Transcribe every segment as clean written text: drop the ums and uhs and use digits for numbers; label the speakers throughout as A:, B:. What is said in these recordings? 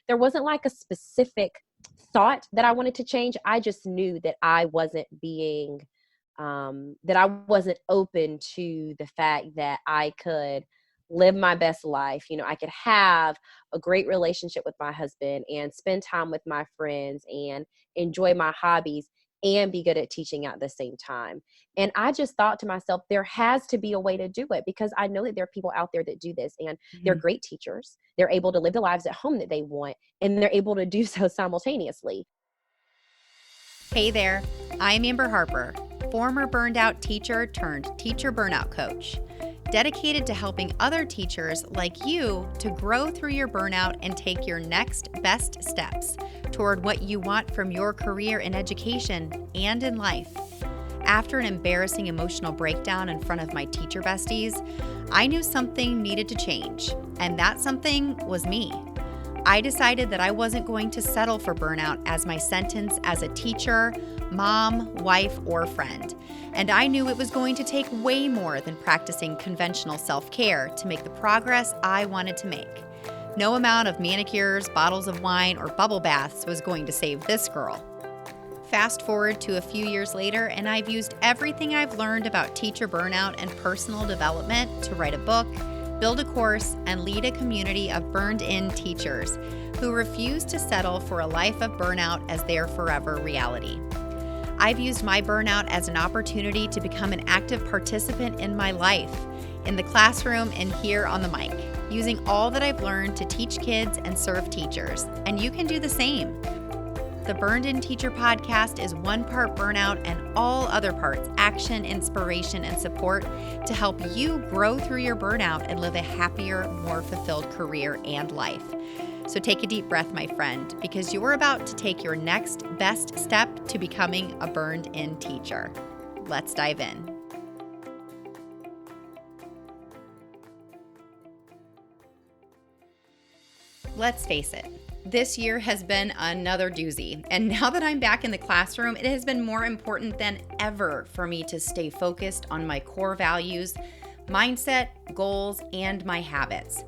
A: there wasn't like a specific thought that I wanted to change. I just knew that I wasn't being, that I wasn't open to the fact that I could live my best life. You know, I could have a great relationship with my husband and spend time with my friends and enjoy my hobbies and be good at teaching at the same time. And I just thought to myself, there has to be a way to do it, because I know that there are people out there that do this, and they're great teachers. They're able to live the lives at home that they want, and they're able to do so simultaneously.
B: Hey there, I'm Amber Harper, former burned out teacher turned teacher burnout coach, dedicated to helping other teachers like you to grow through your burnout and take your next best steps toward what you want from your career in education and in life. After an embarrassing emotional breakdown in front of my teacher besties, I knew something needed to change, and that something was me. I decided that I wasn't going to settle for burnout as my sentence as a teacher, mom, wife, or friend. And I knew it was going to take way more than practicing conventional self-care to make the progress I wanted to make. No amount of manicures, bottles of wine, or bubble baths was going to save this girl. Fast forward to a few years later, and I've used everything I've learned about teacher burnout and personal development to write a book, build a course, and lead a community of burned-in teachers who refuse to settle for a life of burnout as their forever reality. I've used my burnout as an opportunity to become an active participant in my life, in the classroom and here on the mic, using all that I've learned to teach kids and serve teachers. And you can do the same. The Burned In Teacher podcast is one part burnout and all other parts action, inspiration, and support to help you grow through your burnout and live a happier, more fulfilled career and life. So take a deep breath, my friend, because you're about to take your next best step to becoming a burned in teacher. Let's dive in. Let's face it, this year has been another doozy. And now that I'm back in the classroom, it has been more important than ever for me to stay focused on my core values, mindset, goals, and my habits.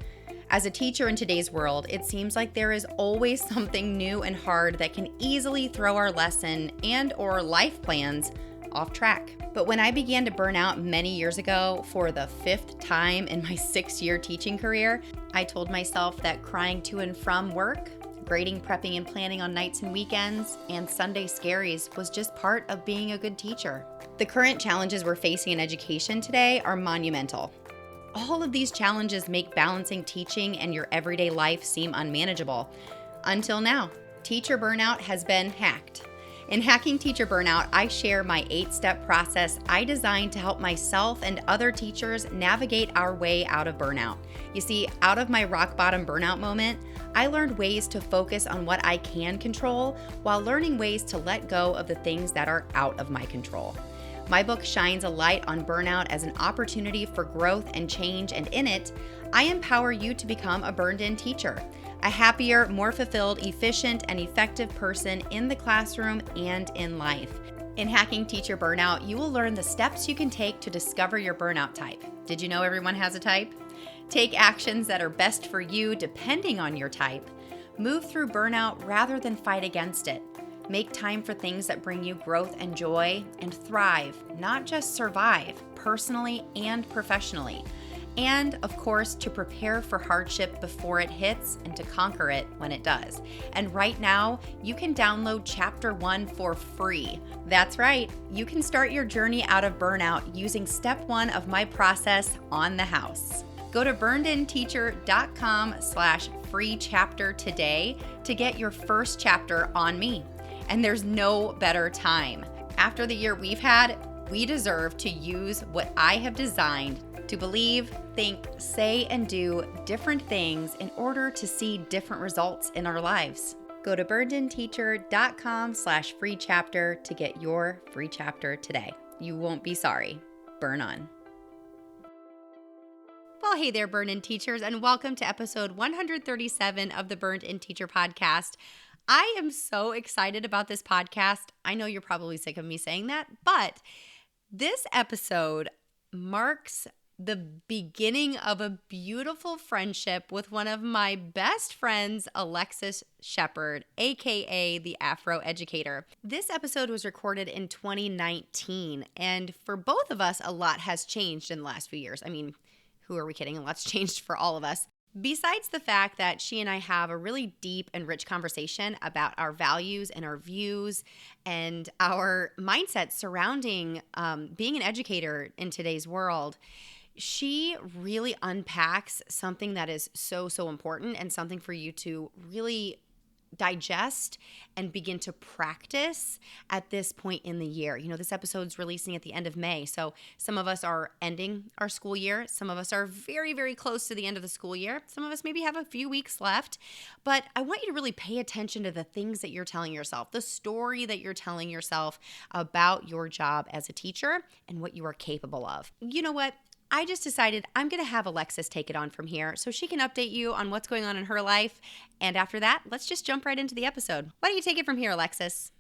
B: As a teacher in today's world, it seems like there is always something new and hard that can easily throw our lesson and or life plans off track. But when I began to burn out many years ago for the 5th time in my 6-year teaching career, I told myself that crying to and from work, grading, prepping, and planning on nights and weekends, and Sunday scaries was just part of being a good teacher. The current challenges we're facing in education today are monumental. All of these challenges make balancing teaching and your everyday life seem unmanageable. Until now, teacher burnout has been hacked. In Hacking Teacher Burnout, I share my 8-step process I designed to help myself and other teachers navigate our way out of burnout. You see, out of my rock bottom burnout moment, I learned ways to focus on what I can control while learning ways to let go of the things that are out of my control. My book shines a light on burnout as an opportunity for growth and change, and in it, I empower you to become a burned-in teacher, a happier, more fulfilled, efficient, and effective person in the classroom and in life. In Hacking Teacher Burnout, you will learn the steps you can take to discover your burnout type. Did you know everyone has a type? Take actions that are best for you depending on your type. Move through burnout rather than fight against it. Make time for things that bring you growth and joy, and thrive, not just survive, personally and professionally. And, of course, to prepare for hardship before it hits and to conquer it when it does. And right now, you can download Chapter 1 for free. That's right, you can start your journey out of burnout using Step 1 of my process on the house. Go to burnedinteacher.com/free chapter today to get your first chapter on me. And there's no better time. After the year we've had, we deserve to use what I have designed to believe, think, say, and do different things in order to see different results in our lives. Go to burnedinteacher.com/free chapter to get your free chapter today. You won't be sorry. Burn on. Well, hey there, Burned In Teachers, and welcome to episode 137 of the Burned In Teacher podcast. I am so excited about this podcast. I know you're probably sick of me saying that, but this episode marks the beginning of a beautiful friendship with one of my best friends, Alexis Shepard, aka the AfroEducator. This episode was recorded in 2019, and for both of us, a lot has changed in the last few years. I mean, who are we kidding? A lot's changed for all of us. Besides the fact that she and I have a really deep and rich conversation about our values and our views and our mindset surrounding being an educator in today's world, she really unpacks something that is so, so important and something for you to really digest and begin to practice at this point in the year. You know, this episode's releasing at the end of May. So some of us are ending our school year. Some of us are very, very close to the end of the school year. Some of us maybe have a few weeks left. But I want you to really pay attention to the things that you're telling yourself, the story that you're telling yourself about your job as a teacher and what you are capable of. You know what? I just decided I'm going to have Alexis take it on from here so she can update you on what's going on in her life. And after that, let's just jump right into the episode. Why don't you take it from here, Alexis?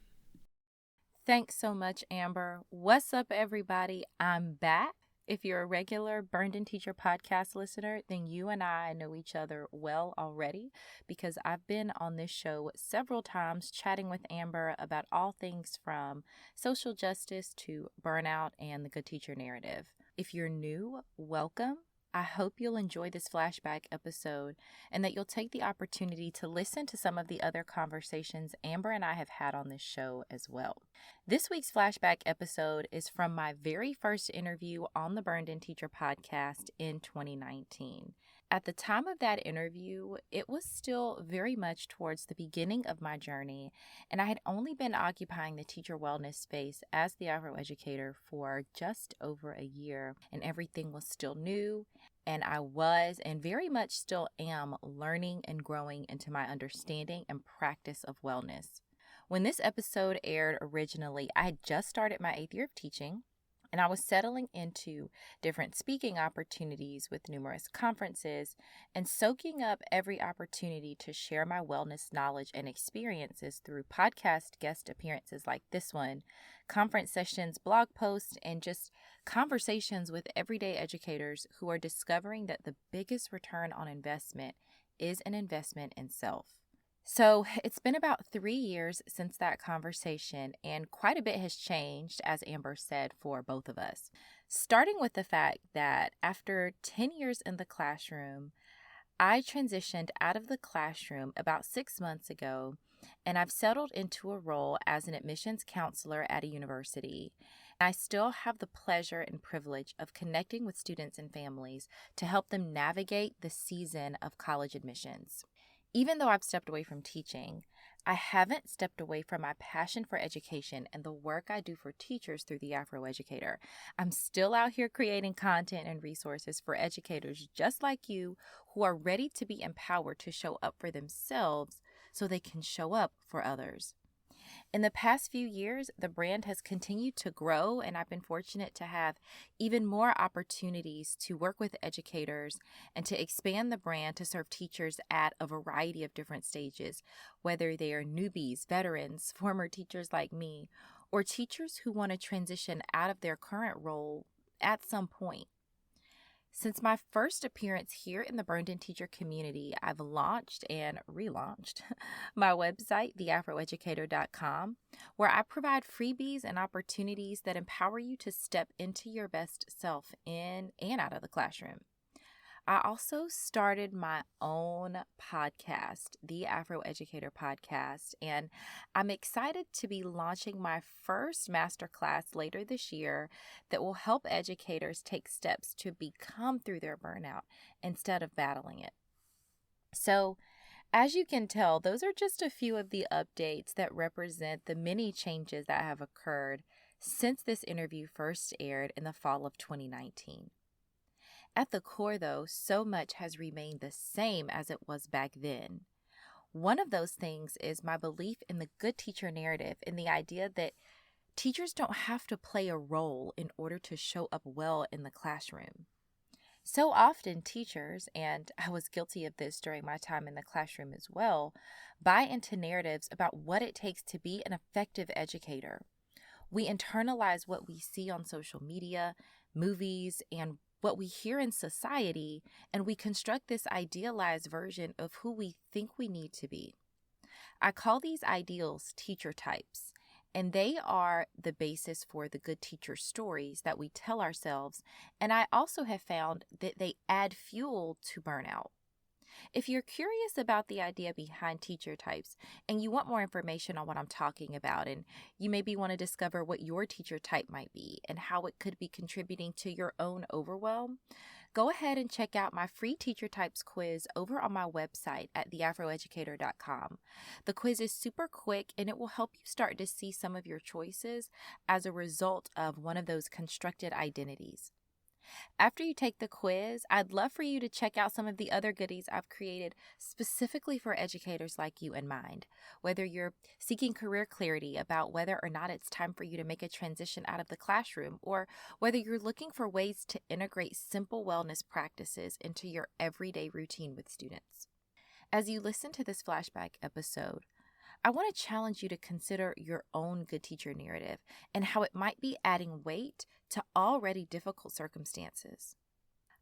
C: Thanks so much, Amber. What's up, everybody? I'm back. If you're a regular Burned In Teacher podcast listener, then you and I know each other well already because I've been on this show several times chatting with Amber about all things from social justice to burnout and the good teacher narrative. If you're new, welcome. I hope you'll enjoy this flashback episode and that you'll take the opportunity to listen to some of the other conversations Amber and I have had on this show as well. This week's flashback episode is from my very first interview on the Burned In Teacher podcast in 2019. At the time of that interview, it was still very much towards the beginning of my journey, and I had only been occupying the teacher wellness space as the AfroEducator for just over a year, and everything was still new, and I was and very much still am learning and growing into my understanding and practice of wellness. When this episode aired originally, I had just started my 8th year of teaching, and I was settling into different speaking opportunities with numerous conferences and soaking up every opportunity to share my wellness knowledge and experiences through podcast guest appearances like this one, conference sessions, blog posts, and just conversations with everyday educators who are discovering that the biggest return on investment is an investment in self. So it's been about 3 years since that conversation, and quite a bit has changed, as Amber said, for both of us. Starting with the fact that after 10 years in the classroom, I transitioned out of the classroom about 6 months ago, and I've settled into a role as an admissions counselor at a university. I still have the pleasure and privilege of connecting with students and families to help them navigate the season of college admissions. Even though I've stepped away from teaching, I haven't stepped away from my passion for education and the work I do for teachers through the AfroEducator. I'm still out here creating content and resources for educators just like you who are ready to be empowered to show up for themselves so they can show up for others. In the past few years, the brand has continued to grow, and I've been fortunate to have even more opportunities to work with educators and to expand the brand to serve teachers at a variety of different stages, whether they are newbies, veterans, former teachers like me, or teachers who want to transition out of their current role at some point. Since my first appearance here in the Burned In Teacher community, I've launched and relaunched my website, theafroeducator.com, where I provide freebies and opportunities that empower you to step into your best self in and out of the classroom. I also started my own podcast, the AfroEducator podcast, and I'm excited to be launching my first masterclass later this year that will help educators take steps to become through their burnout instead of battling it. So, as you can tell, those are just a few of the updates that represent the many changes that have occurred since this interview first aired in the fall of 2019. At the core, though, so much has remained the same as it was back then. One of those things is my belief in the good teacher narrative and the idea that teachers don't have to play a role in order to show up well in the classroom. So often teachers, and I was guilty of this during my time in the classroom as well, buy into narratives about what it takes to be an effective educator. We internalize what we see on social media, movies, and what we hear in society, and we construct this idealized version of who we think we need to be. I call these ideals teacher types, and they are the basis for the good teacher stories that we tell ourselves. And I also have found that they add fuel to burnout. If you're curious about the idea behind teacher types and you want more information on what I'm talking about, and you maybe want to discover what your teacher type might be and how it could be contributing to your own overwhelm, go ahead and check out my free teacher types quiz over on my website at theafroeducator.com. The quiz is super quick and it will help you start to see some of your choices as a result of one of those constructed identities. After you take the quiz, I'd love for you to check out some of the other goodies I've created specifically for educators like you in mind. Whether you're seeking career clarity about whether or not it's time for you to make a transition out of the classroom, or whether you're looking for ways to integrate simple wellness practices into your everyday routine with students. As you listen to this flashback episode, I want to challenge you to consider your own good teacher narrative and how it might be adding weight to already difficult circumstances.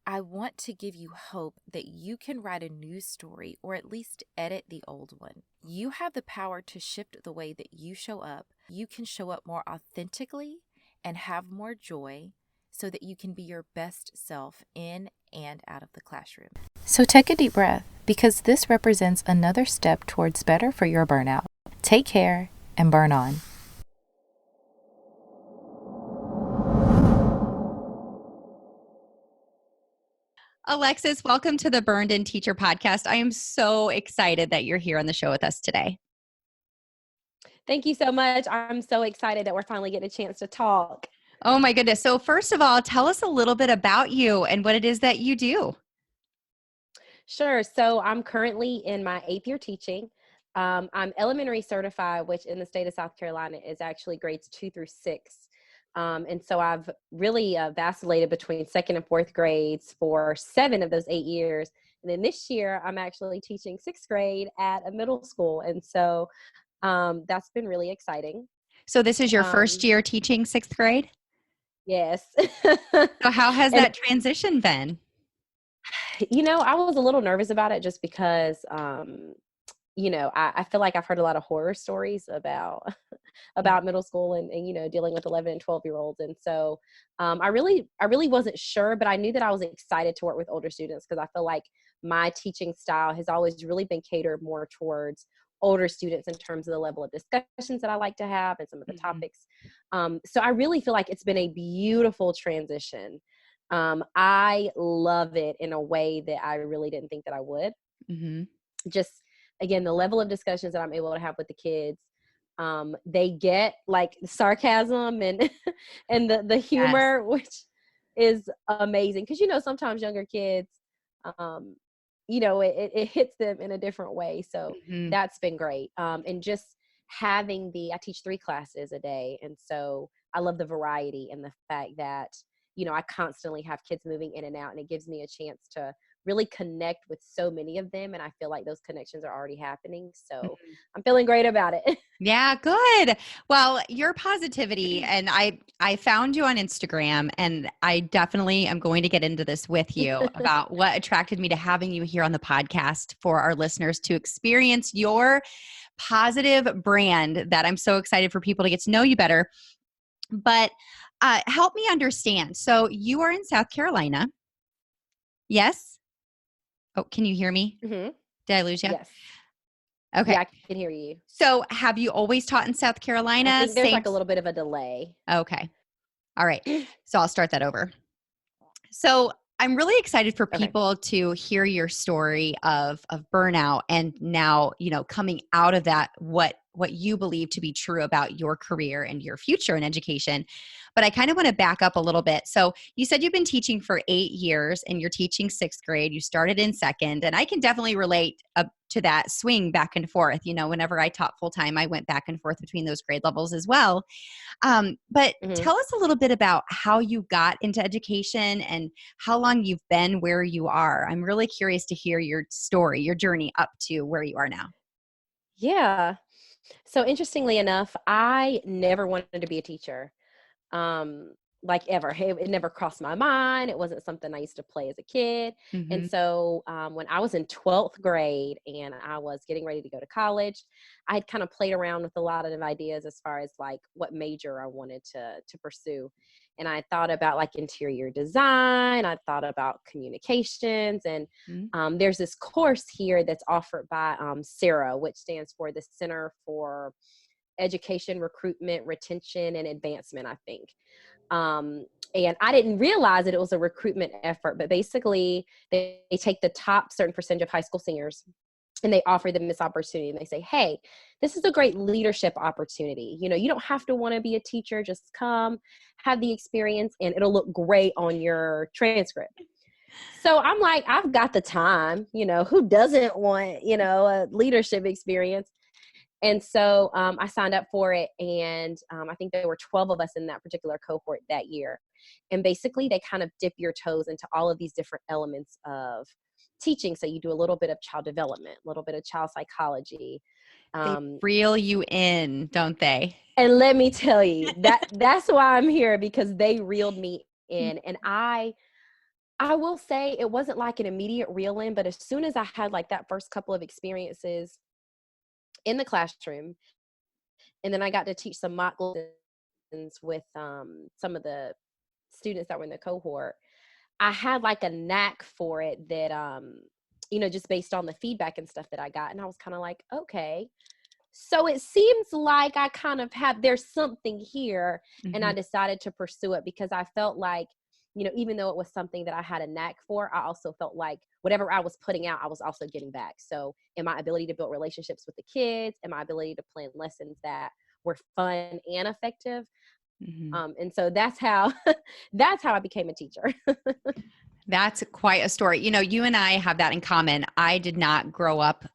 C: I want to give you hope that you can write a new story or at least edit the old one. You have the power to shift the way that you show up. You can show up more authentically and have more joy so that you can be your best self in and out of the classroom. So take a deep breath, because this represents another step towards better for your burnout. Take care and burn on.
B: Alexis, welcome to the Burned In Teacher podcast. I am so excited that you're here on the show with us today.
A: Thank you so much. I'm so excited that we're finally getting a chance to talk.
B: Oh my goodness. So first of all, tell us a little bit about you and what it is that you do.
A: Sure. So I'm currently in my 8th year teaching. I'm elementary certified, which in the state of South Carolina is actually grades 2 through 6. And so I've really vacillated between 2nd and 4th grades for 7 of those 8 years. And then this year, I'm actually teaching 6th grade at a middle school. And so that's been really exciting.
B: So this is your first year teaching 6th grade?
A: Yes.
B: So how has that transition been?
A: You know, I was a little nervous about it just because, you know, I feel like I've heard a lot of horror stories about middle school and, you know, dealing with 11 and 12-year-olds. And so I really wasn't sure, but I knew that I was excited to work with older students because I feel like my teaching style has always really been catered more towards older students in terms of the level of discussions that I like to have and some of the topics. So I really feel like it's been a beautiful transition. I love it in a way that I really didn't think that I would. Just, again, the level of discussions that I'm able to have with the kids, they get like sarcasm and and the humor, which is amazing. Because, you know, sometimes younger kids, you know, it hits them in a different way. So that's been great. And just having I teach 3 classes a day. And so I love the variety and the fact that, you know, I constantly have kids moving in and out, and it gives me a chance to really connect with so many of them. And I feel like those connections are already happening. So I'm feeling great about it.
B: Yeah, good. Well, your positivity, and I found you on Instagram, and I definitely am going to get into this with you about what attracted me to having you here on the podcast for our listeners to experience your positive brand that I'm so excited for people to get to know you better. But help me understand. So you are in South Carolina. Yes? Oh, can you hear me? Did I lose you?
A: Yes.
B: Okay.
A: Yeah, I can hear you.
B: So have you always taught in South Carolina?
A: I think there's like a little bit of a delay.
B: Okay. All right. So I'll start that over. So I'm really excited for people to hear your story of burnout and now, you know, coming out of that, what you believe to be true about your career and your future in education. But I kind of want to back up a little bit. So you said you've been teaching for 8 years and you're teaching 6th grade. You started in 2nd, and I can definitely relate to that swing back and forth. You know, whenever I taught full time, I went back and forth between those grade levels as well. But tell us a little bit about how you got into education and how long you've been where you are. I'm really curious to hear your story, your journey up to where you are now.
A: Yeah. So interestingly enough, I never wanted to be a teacher. like ever. It never crossed my mind. It wasn't something I used to play as a kid. And
B: Mm-hmm.
A: so when I was in 12th grade and I was getting ready to go to college, I had kind of played around with a lot of ideas as far as like what major I wanted to pursue. And I thought about like interior design. I thought about communications. And there's this course here that's offered by CERA, which stands for the Center for Education, Recruitment, Retention, and Advancement, I think. And I didn't realize that it was a recruitment effort, but basically they take the top certain percentage of high school seniors and they offer them this opportunity and they say, hey, this is a great leadership opportunity. You know, you don't have to want to be a teacher, just come have the experience and it'll look great on your transcript. So I'm like, I've got the time, you know, who doesn't want, you know, a leadership experience? And so I signed up for it. And I think there were 12 of us in that particular cohort that year. And basically they kind of dip your toes into all of these different elements of teaching. So you do a little bit of child development, a little bit of child psychology.
B: They reel you in, don't they?
A: And let me tell you, that's why I'm here, because they reeled me in. And I will say it wasn't like an immediate reel in, but as soon as I had like that first couple of experiences in the classroom, and then I got to teach some mock lessons with some of the students that were in the cohort, I had like a knack for it that, you know, just based on the feedback and stuff that I got. And I was kind of like, okay, so it seems like I kind of have, there's something here. And I decided to pursue it because I felt like, you know, even though it was something that I had a knack for, I also felt like whatever I was putting out, I was also getting back. So in my ability to build relationships with the kids and my ability to plan lessons that were fun and effective. And so that's how, that's how I became a teacher.
B: That's quite a story. You know, you and I have that in common. I did not grow up,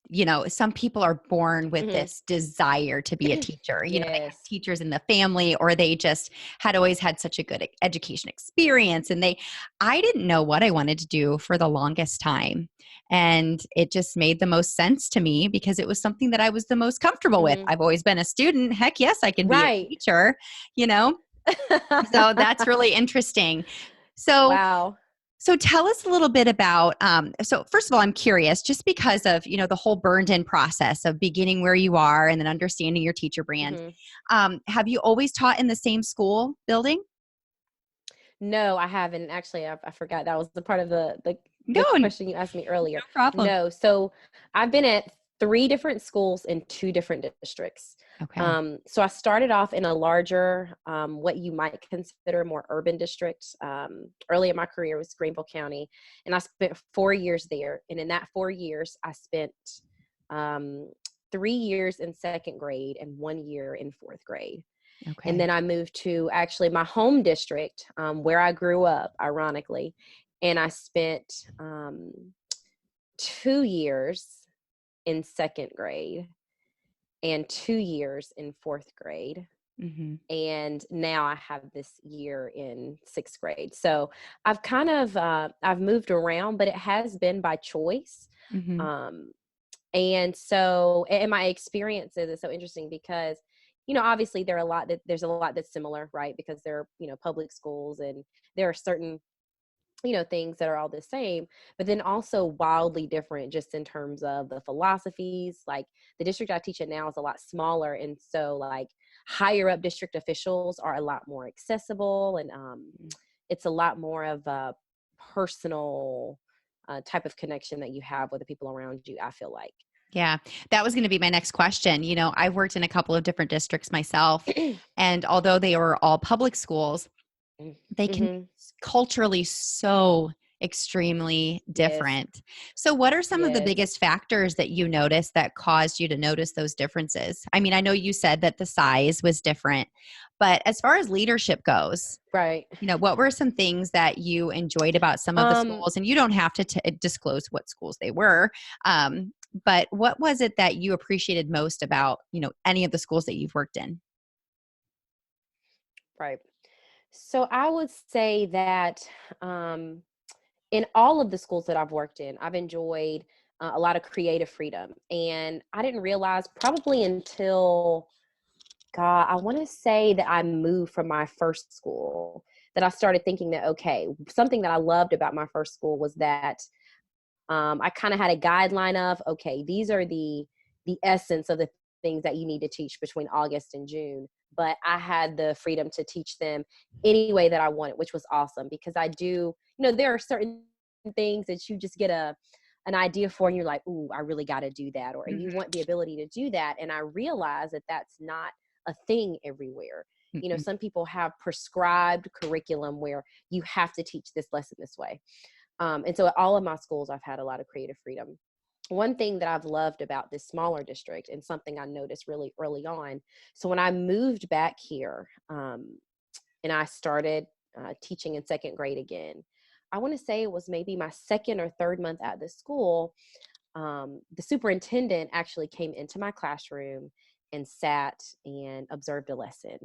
B: you know, some people are born with this desire to be a teacher. You know, they have
A: Yes.
B: teachers in the family, or they just had always had such a good education experience. And I didn't know what I wanted to do for the longest time. And it just made the most sense to me because it was something that I was the most comfortable with. I've always been a student. Heck yes, I can be a teacher, you know? So that's really interesting. So,
A: wow.
B: So tell us a little bit about, so first of all, I'm curious, just because of, you know, the whole burned in process of beginning where you are and then understanding your teacher brand. Have you always taught in the same school building?
A: No, I haven't. Actually, I forgot that was the part of
B: No,
A: the question you asked me earlier.
B: no problem.
A: No, so I've been at 3 different schools in 2 different districts.
B: Okay.
A: So I started off in a larger, what you might consider more urban district. Early in my career was Greenville County, and I spent 4 years there. And in that 4 years, I spent 3 years in 2nd grade and 1 year in 4th grade.
B: Okay.
A: And then I moved to actually my home district, where I grew up, ironically. And I spent 2 years in 2nd grade and 2 years in 4th grade. And now I have this year in 6th grade. So I've kind of, I've moved around, but it has been by choice. And so, and my experiences is so interesting because, you know, obviously there's a lot that's similar, right? Because they're, you know, public schools and there are certain, you know, things that are all the same, but then also wildly different just in terms of the philosophies. Like the district I teach in now is a lot smaller. And so like higher up district officials are a lot more accessible and it's a lot more of a personal type of connection that you have with the people around you, I feel like.
B: Yeah, that was going to be my next question. You know, I've worked in a couple of different districts myself, and although they were all public schools, they can be culturally so extremely different. So what are some of the biggest factors that you noticed that caused you to notice those differences? I mean, I know you said that the size was different, but as far as leadership goes,
A: Right.
B: you know, what were some things that you enjoyed about some of the schools? And you don't have to disclose what schools they were. But what was it that you appreciated most about, you know, any of the schools that you've worked in?
A: Right. So I would say that in all of the schools that I've worked in, I've enjoyed a lot of creative freedom. And I didn't realize probably until God, I want to say that I moved from my first school, that I started thinking that, okay, something that I loved about my first school was that I kind of had a guideline of, okay, these are the essence of the things that you need to teach between August and June. But I had the freedom to teach them any way that I wanted, which was awesome, because I do, there are certain things that you just get an idea for, and you're like, ooh, I really got to do that, or you want the ability to do that. And I realize that that's not a thing everywhere.
B: Mm-hmm.
A: Some people have prescribed curriculum where you have to teach this lesson this way. And so at all of my schools, I've had a lot of creative freedom. One thing that I've loved about this smaller district, and something I noticed really early on. So when I moved back here, and I started teaching in second grade again, I want to say it was maybe my second or third month at the school. The superintendent actually came into my classroom and sat and observed a lesson.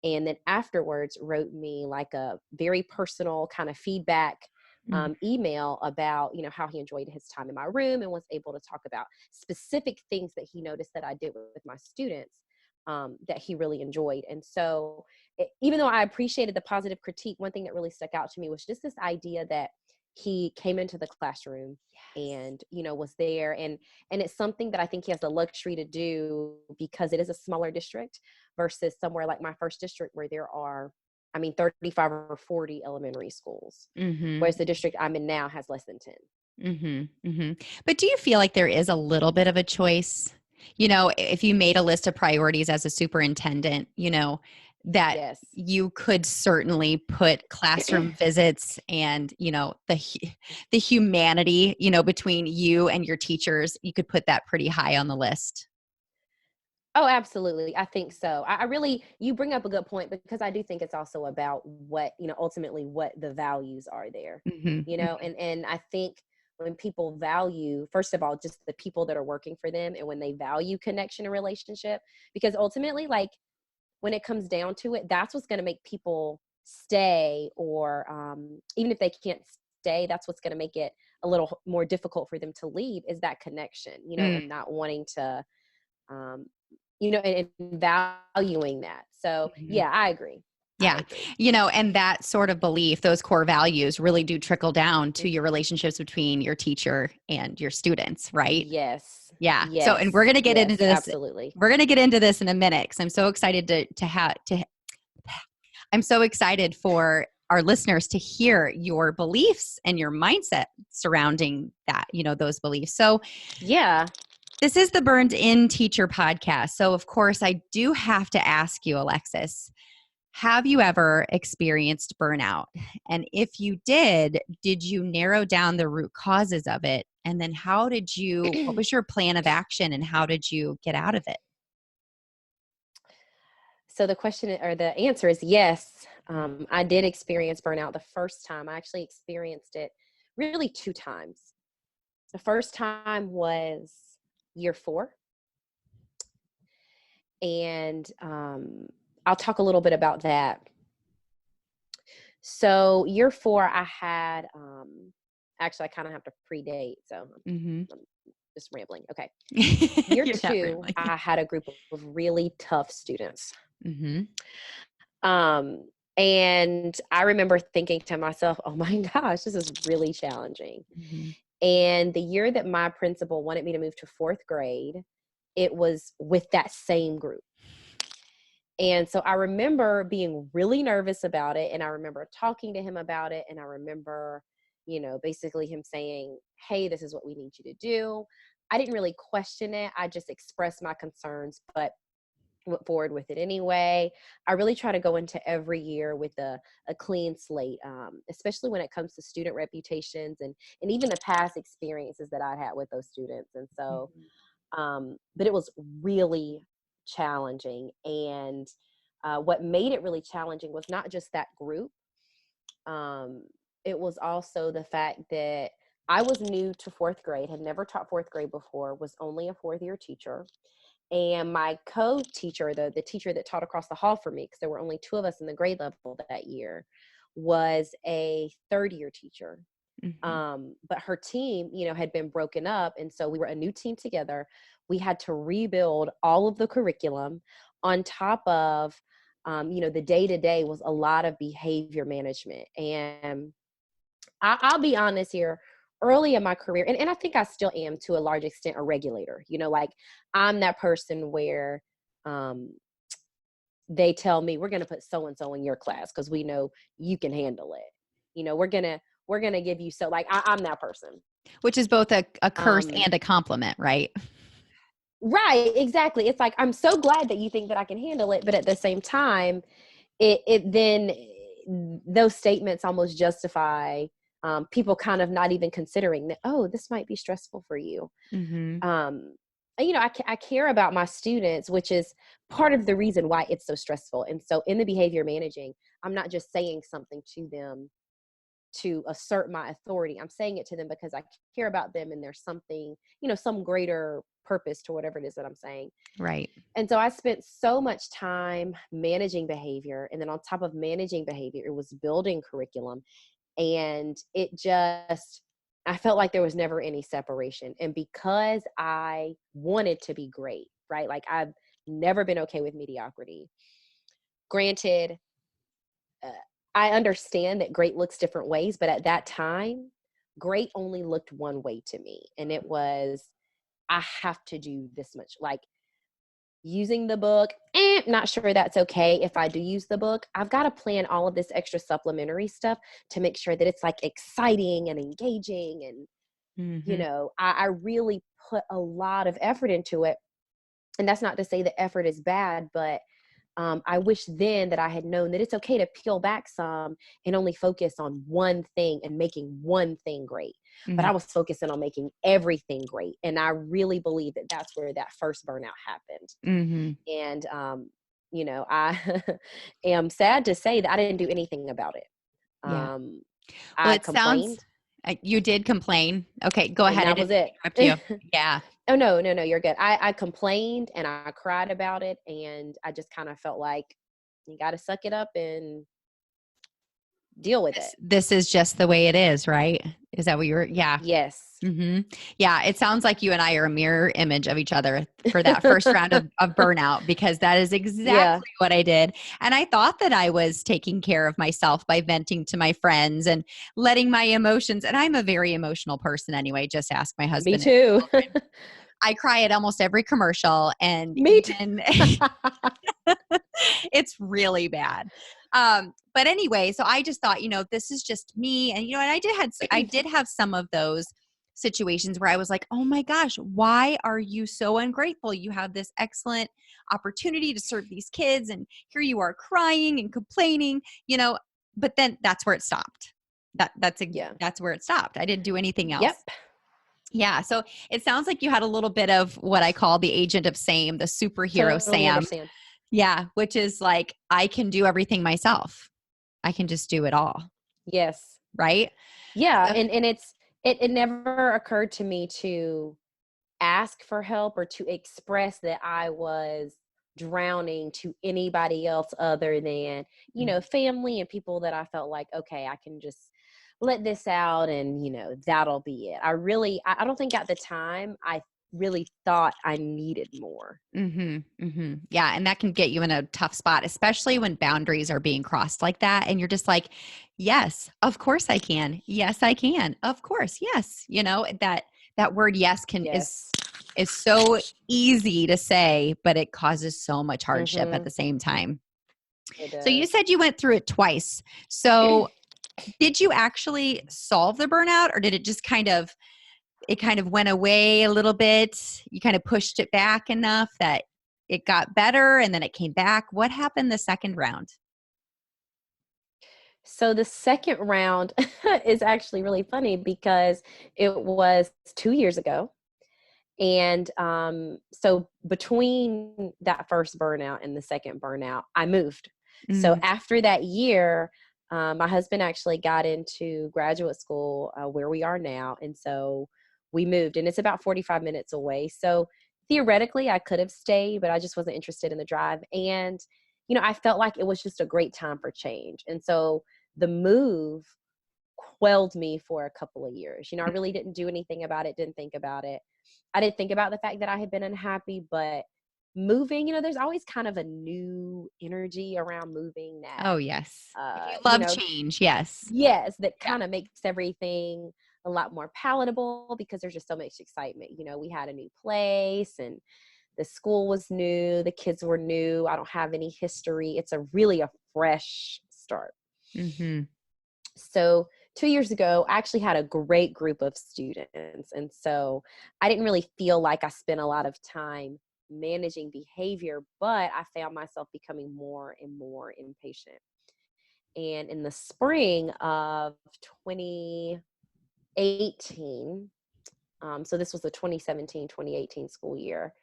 A: And then afterwards wrote me like a very personal kind of feedback email about, how he enjoyed his time in my room, and was able to talk about specific things that he noticed that I did with my students that he really enjoyed. And so even though I appreciated the positive critique, one thing that really stuck out to me was just this idea that he came into the classroom and, was there. And it's something that I think he has the luxury to do, because it is a smaller district versus somewhere like my first district, where there are, 35 or 40 elementary schools, whereas the district I'm in now has less than 10.
B: But do you feel like there is a little bit of a choice? If you made a list of priorities as a superintendent, that
A: Yes.
B: you could certainly put classroom visits and, the humanity, between you and your teachers, you could put that pretty high on the list.
A: Oh, absolutely. I think so. I really, you bring up a good point, because I do think it's also about what, ultimately what the values are there, and I think when people value, first of all, just the people that are working for them, and when they value connection and relationship, because ultimately, like, when it comes down to it, that's what's going to make people stay, or even if they can't stay, that's what's going to make it a little more difficult for them to leave, is that connection, and not wanting to, um, and valuing that. So yeah, I agree.
B: Yeah. And that sort of belief, those core values really do trickle down to your relationships between your teacher and your students, right?
A: Yes.
B: Yeah.
A: Yes.
B: So, and we're going to get into this.
A: Absolutely.
B: We're going to get into this in a minute, because I'm so excited I'm so excited for our listeners to hear your beliefs and your mindset surrounding that, those beliefs. So
A: yeah.
B: This is the Burned In Teacher podcast. So, of course, I do have to ask you, Alexis, have you ever experienced burnout? And if you did you narrow down the root causes of it? And then what was your plan of action, and how did you get out of it?
A: So the question, or the answer, is yes. I did experience burnout the first time. I actually experienced it really 2 times. The first time was year 4. And I'll talk a little bit about that. So year 4, I had, actually, I kind of have to predate. So I'm just rambling. Okay. Year 2, I had a group of really tough students. And I remember thinking to myself, oh my gosh, this is really challenging. And the year that my principal wanted me to move to 4th grade, it was with that same group. And so I remember being really nervous about it. And I remember talking to him about it. And I remember, basically him saying, hey, this is what we need you to do. I didn't really question it. I just expressed my concerns, but went forward with it anyway. I really try to go into every year with a clean slate, especially when it comes to student reputations and even the past experiences that I had with those students. And so, but it was really challenging. And what made it really challenging was not just that group. It was also the fact that I was new to 4th grade, had never taught 4th grade before, was only a 4th year teacher. And my co-teacher, the teacher that taught across the hall from me, because there were only 2 of us in the grade level that year, was a 3rd year teacher. But her team, had been broken up. And so we were a new team together. We had to rebuild all of the curriculum, on top of, the day-to-day was a lot of behavior management. And I'll be honest here, early in my career, and I think I still am to a large extent, a regulator. Like I'm that person where um, they tell me we're going to put so and so in your class because we know you can handle it. We're gonna give you, so like I'm that person.
B: Which is both a curse
A: Um,
B: and a compliment, right?
A: right, exactly. It's like I'm so glad that you think that I can handle it, but at the same time, it then those statements almost justify people kind of not even considering that, oh, this might be stressful for you.
B: Mm-hmm.
A: I care about my students, which is part of the reason why it's so stressful. And so in the behavior managing, I'm not just saying something to them to assert my authority. I'm saying it to them because I care about them, and there's something, some greater purpose to whatever it is that I'm saying.
B: Right.
A: And so I spent so much time managing behavior. And then on top of managing behavior, it was building curriculum. And I felt like there was never any separation. And because I wanted to be great, right? Like I've never been okay with mediocrity. Granted, uh, I understand that great looks different ways, but at that time, great only looked one way to me. And it was, I have to do this much. Like using the book, not sure that's okay. If I do use the book, I've got to plan all of this extra supplementary stuff to make sure that it's like exciting and engaging. And,
B: Mm-hmm.
A: I really put a lot of effort into it. And that's not to say that effort is bad, but I wish then that I had known that it's okay to peel back some and only focus on one thing and making one thing great. But
B: Mm-hmm.
A: I was focusing on making everything great. And I really believe that that's where that first burnout happened.
B: Mm-hmm.
A: And, I am sad to say that I didn't do anything about it.
B: Yeah. Well,
A: I
B: it sounds,
A: complained,
B: you did complain. Okay, go
A: and
B: ahead. I
A: that was
B: didn't mean to
A: it.
B: interrupt you. Yeah.
A: Oh, no, no, no, you're good. I complained and I cried about it. And I just kind of felt like you got to suck it up and deal with it.
B: This is just the way it is, right? Is that what you were? Yeah.
A: Yes.
B: Mm-hmm. Yeah. It sounds like you and I are a mirror image of each other for that first round of burnout, because that is
A: Yeah.
B: exactly what I did. And I thought that I was taking care of myself by venting to my friends and letting my emotions. And I'm a very emotional person anyway. Just ask my
A: Me
B: husband and
A: too.
B: children. I cry at almost every commercial, and
A: Me too.
B: even it's really bad. But anyway, so I just thought, this is just me. And, and I did have some of those situations where I was like, oh my gosh, why are you so ungrateful? You have this excellent opportunity to serve these kids, and here you are crying and complaining, but then that's where it stopped.
A: Yeah.
B: That's where it stopped. I didn't do anything else.
A: Yep.
B: Yeah. So it sounds like you had a little bit of what I call the agent of same, the superhero
A: Totally
B: Sam.
A: understand.
B: Yeah. Which is like, I can do everything myself. I can just do it all.
A: Yes.
B: Right.
A: Yeah.
B: So,
A: And it never occurred to me to ask for help or to express that I was drowning to anybody else other than, family and people that I felt like, okay, I can just let this out and, that'll be it. I don't think at the time I really thought I needed more.
B: yeah. And that can get you in a tough spot, especially when boundaries are being crossed like that. And you're just like, yes, of course I can. Yes, I can. Of course. Yes. That word yes
A: Yes.
B: is so easy to say, but it causes so much hardship at
A: Mm-hmm.
B: the same time.
A: It
B: So you
A: does.
B: said you went through it twice. So did you actually solve the burnout, or did it just it kind of went away a little bit? You kind of pushed it back enough that it got better and then it came back. What happened the second round?
A: So the second round is actually really funny because it was 2 years ago. And so between that first burnout and the second burnout, I moved. So
B: Mm,
A: after that year, my husband actually got into graduate school where we are now. And so we moved, and it's about 45 minutes away. So theoretically, I could have stayed, but I just wasn't interested in the drive. And, I felt like it was just a great time for change. And so the move quelled me for a couple of years. I really didn't do anything about it, didn't think about it. I didn't think about the fact that I had been unhappy, but moving, there's always kind of a new energy around moving that,
B: Oh, yes. If you
A: you
B: love
A: know,
B: change, yes.
A: yes, that
B: Yeah.
A: kind of makes everything a lot more palatable because there's just so much excitement. We had a new place and the school was new, the kids were new. I don't have any history. It's really a fresh start.
B: Mm-hmm.
A: So 2 years ago, I actually had a great group of students. And so I didn't really feel like I spent a lot of time managing behavior, but I found myself becoming more and more impatient. And in the spring of 2018, so this was the 2017-2018 school year,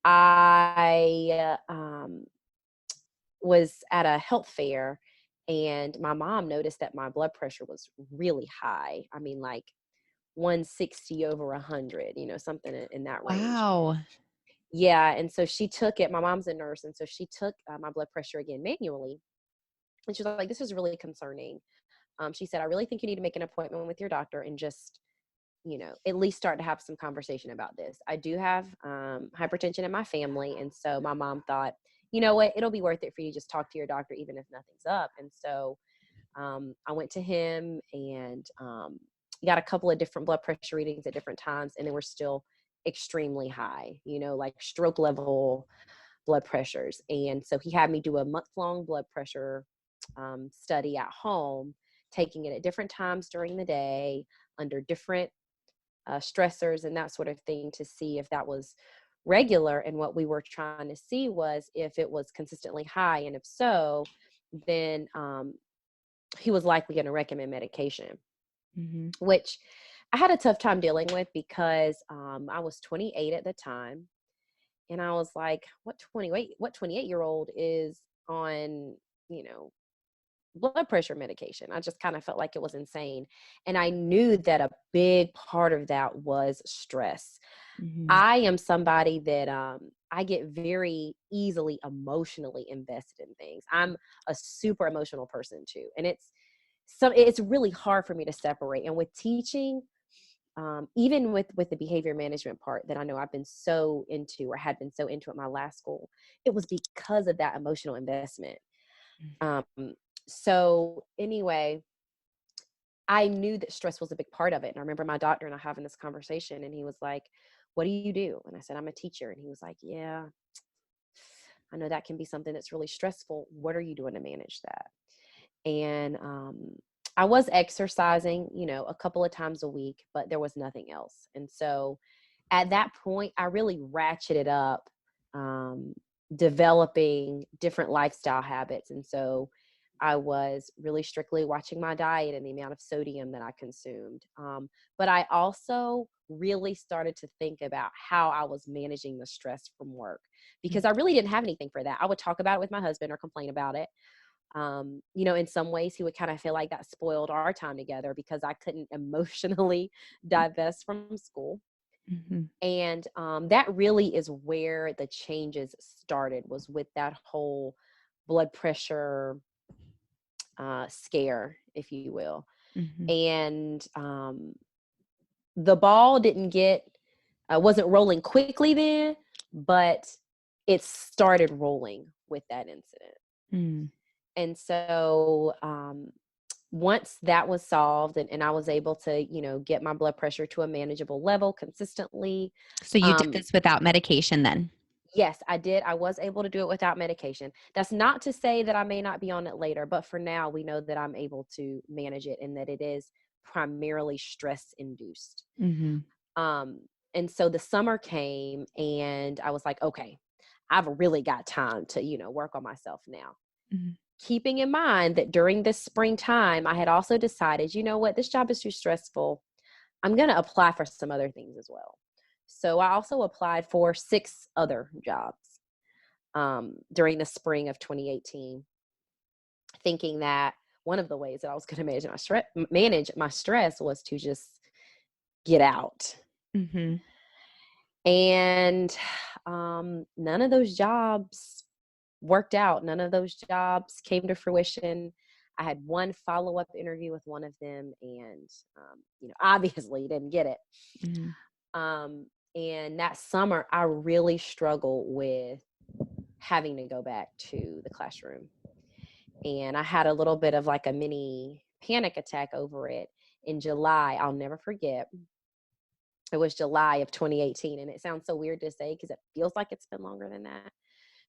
A: I was at a health fair and my mom noticed that my blood pressure was really high. I mean, like 160 over 100, something in that range.
B: Wow.
A: Yeah. And so she took it. My mom's a nurse. And so she took my blood pressure again manually. And she was like, this is really concerning. She said, I really think you need to make an appointment with your doctor and just, at least start to have some conversation about this. I do have hypertension in my family. And so my mom thought, you know what, it'll be worth it for you to just talk to your doctor, even if nothing's up. And so I went to him and got a couple of different blood pressure readings at different times. And they were still extremely high, like stroke level blood pressures. And so he had me do a month-long blood pressure study at home, taking it at different times during the day under different stressors and that sort of thing to see if that was regular. And what we were trying to see was if it was consistently high. And if so, then he was likely going to recommend medication,
B: Mm-hmm.
A: which I had a tough time dealing with because I was 28 at the time. And I was like, what 28-year-old is on, blood pressure medication? I just kind of felt like it was insane. And I knew that a big part of that was stress.
B: Mm-hmm.
A: I am somebody that I get very easily emotionally invested in things. I'm a super emotional person too. And it's really hard for me to separate. And with teaching, even with the behavior management part that I know I've been so into or had been so into at my last school, it was because of that emotional investment. Um, so anyway, I knew that stress was a big part of it. And I remember my doctor and I having this conversation and he was like, what do you do? And I said, I'm a teacher. And he was like, yeah, I know that can be something that's really stressful. What are you doing to manage that? And I was exercising, a couple of times a week, but there was nothing else. And so at that point, I really ratcheted up developing different lifestyle habits. And so I was really strictly watching my diet and the amount of sodium that I consumed. But I also really started to think about how I was managing the stress from work because I really didn't have anything for that. I would talk about it with my husband or complain about it. In some ways he would kind of feel like that spoiled our time together because I couldn't emotionally divest from school.
B: Mm-hmm.
A: And that really is where the changes started, was with that whole blood pressure scare, if you will.
B: Mm-hmm.
A: And the ball wasn't rolling quickly then, but it started rolling with that incident.
B: Mm.
A: And so once that was solved and I was able to, get my blood pressure to a manageable level consistently.
B: So you did this without medication then?
A: Yes, I did. I was able to do it without medication. That's not to say that I may not be on it later, but for now, we know that I'm able to manage it and that it is primarily stress induced.
B: Mm-hmm.
A: And so the summer came and I was like, okay, I've really got time to, work on myself now.
B: Mm-hmm.
A: Keeping in mind that during this springtime, I had also decided, you know what, this job is too stressful. I'm going to apply for some other things as well. So I also applied for 6 other jobs during the spring of 2018, thinking that one of the ways that I was going to manage my stress was to just get out.
B: Mm-hmm.
A: And none of those jobs worked out. None of those jobs came to fruition. I had one follow-up interview with one of them and, obviously didn't get it.
B: Mm-hmm.
A: And that summer, I really struggled with having to go back to the classroom. And I had a little bit of like a mini panic attack over it in July. I'll never forget. It was July of 2018. And it sounds so weird to say because it feels like it's been longer than that.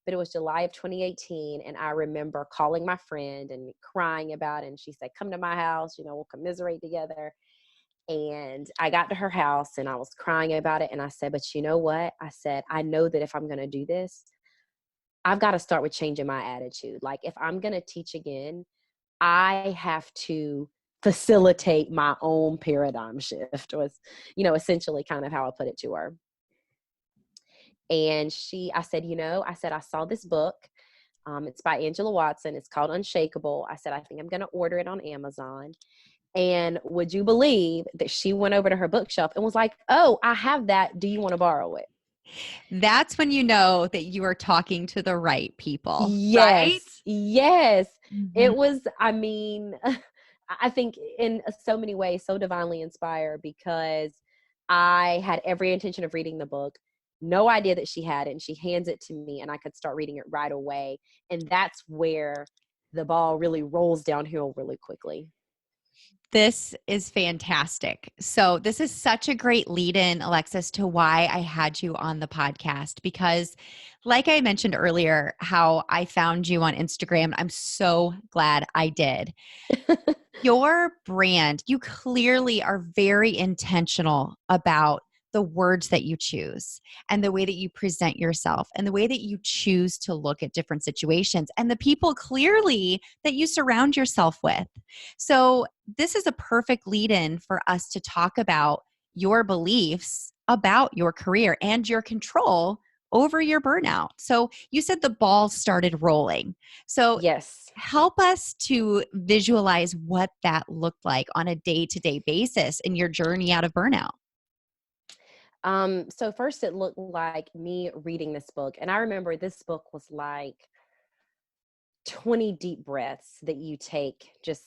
A: But it was July of 2018. And I remember calling my friend and crying about it. And she said, come to my house, we'll commiserate together. And I got to her house and I was crying about it. And I said, but you know what? I said, I know that if I'm going to do this, I've got to start with changing my attitude. Like if I'm going to teach again, I have to facilitate my own paradigm shift was, essentially kind of how I put it to her. And I said, I saw this book. It's by Angela Watson. It's called Unshakable. I said, I think I'm going to order it on Amazon. And would you believe that she went over to her bookshelf and was like, oh, I have that. Do you want to borrow it?
B: That's when you know that you are talking to the right people,
A: Yes.
B: right?
A: Yes.
B: Mm-hmm.
A: It was, I think in so many ways, so divinely inspired because I had every intention of reading the book, no idea that she had it, and she hands it to me and I could start reading it right away. And that's where the ball really rolls downhill really quickly.
B: This is fantastic. So, this is such a great lead in, Alexis, to why I had you on the podcast. Because, like I mentioned earlier, how I found you on Instagram, I'm so glad I did. Your brand, you clearly are very intentional about the words that you choose and the way that you present yourself and the way that you choose to look at different situations and the people clearly that you surround yourself with. So, this is a perfect lead in for us to talk about your beliefs about your career and your control over your burnout. So, you said the ball started rolling. So,
A: Yes.
B: help us to visualize what that looked like on a day-to-day basis in your journey out of burnout.
A: So first it looked like me reading this book. And I remember this book was like 20 deep breaths that you take just,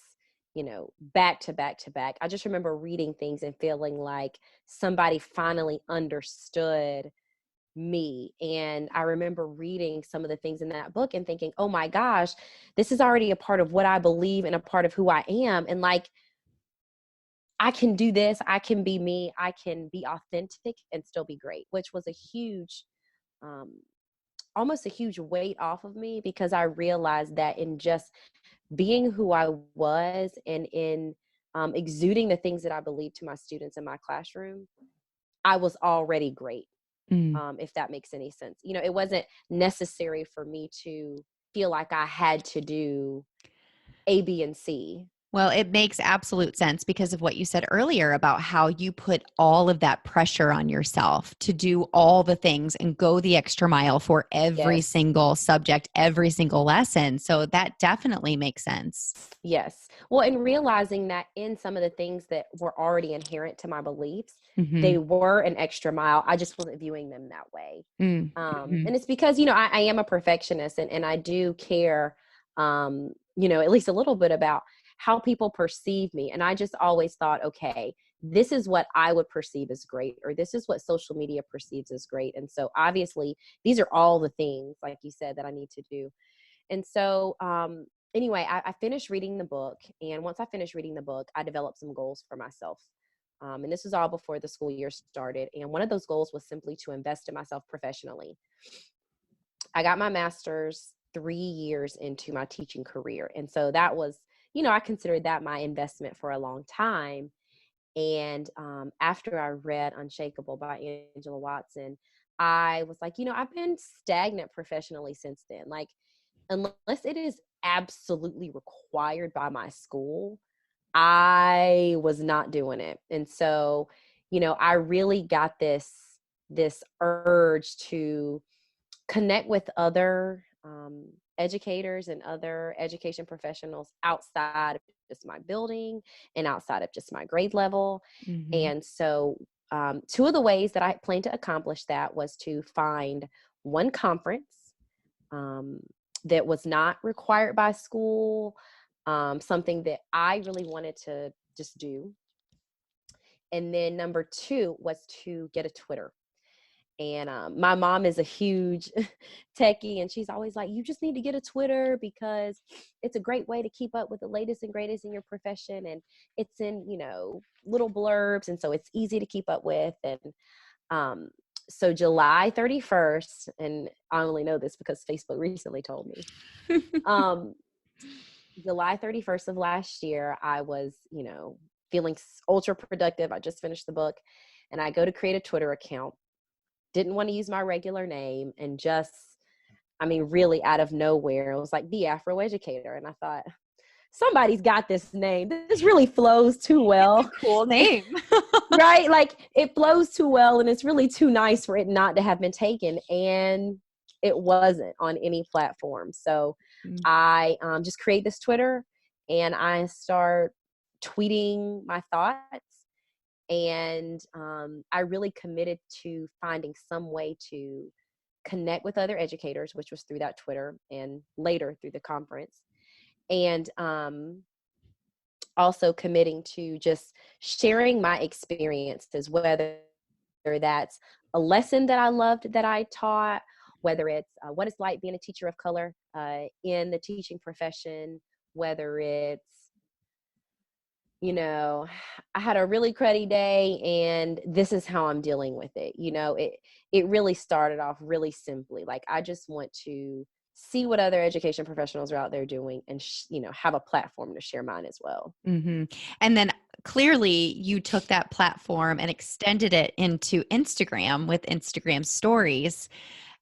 A: back to back to back. I just remember reading things and feeling like somebody finally understood me. And I remember reading some of the things in that book and thinking, oh my gosh, this is already a part of what I believe and a part of who I am. And like, I can do this. I can be me. I can be authentic and still be great, which was a huge, um, almost a huge weight off of me because I realized that in just being who I was and in exuding the things that I believed to my students in my classroom, I was already great. If that makes any sense. It wasn't necessary for me to feel like I had to do A, B, and C.
B: Well, it makes absolute sense because of what you said earlier about how you put all of that pressure on yourself to do all the things and go the extra mile for every
A: Yes.
B: single subject, every single lesson. So that definitely makes sense.
A: Yes. Well, and realizing that in some of the things that were already inherent to my beliefs,
B: Mm-hmm.
A: they were an extra mile. I just wasn't viewing them that way.
B: Mm-hmm.
A: And it's because, I am a perfectionist and I do care, at least a little bit about how people perceive me. And I just always thought, okay, this is what I would perceive as great, or this is what social media perceives as great. And so obviously these are all the things, like you said, that I need to do. And so, anyway, I finished reading the book. And once I finished reading the book, I developed some goals for myself. And this was all before the school year started. And one of those goals was simply to invest in myself professionally. I got my master's 3 years into my teaching career. And so that was, I considered that my investment for a long time. And after I read Unshakable by Angela Watson, I was like, I've been stagnant professionally since then. Like, unless it is absolutely required by my school, I was not doing it. And so, I really got this urge to connect with other educators and other education professionals outside of just my building and outside of just my grade level.
B: Mm-hmm.
A: And so two of the ways that I plan to accomplish that was to find one conference that was not required by school, something that I really wanted to just do. And then number two was to get a Twitter. And my mom is a huge techie, and she's always like, you just need to get a Twitter because it's a great way to keep up with the latest and greatest in your profession. And it's in, little blurbs. And so it's easy to keep up with. And um, so July 31st, and I only know this because Facebook recently told me, July 31st of last year, I was, feeling ultra productive. I just finished the book, and I go to create a Twitter account. Didn't want to use my regular name, and just, really out of nowhere, it was like the AfroEducator. And I thought, somebody's got this name. This really flows too well.
B: It's a cool name.
A: Right? Like, it flows too well, and it's really too nice for it not to have been taken. And it wasn't on any platform. So I just create this Twitter, and I start tweeting my thoughts. And I really committed to finding some way to connect with other educators, which was through that Twitter and later through the conference. And also committing to just sharing my experiences, whether that's a lesson that I loved that I taught, whether it's what it's like being a teacher of color in the teaching profession, whether it's, I had a really cruddy day and this is how I'm dealing with it. It really started off really simply. Like, I just want to see what other education professionals are out there doing and, have a platform to share mine as well.
B: Mm-hmm. And then clearly you took that platform and extended it into Instagram with Instagram stories.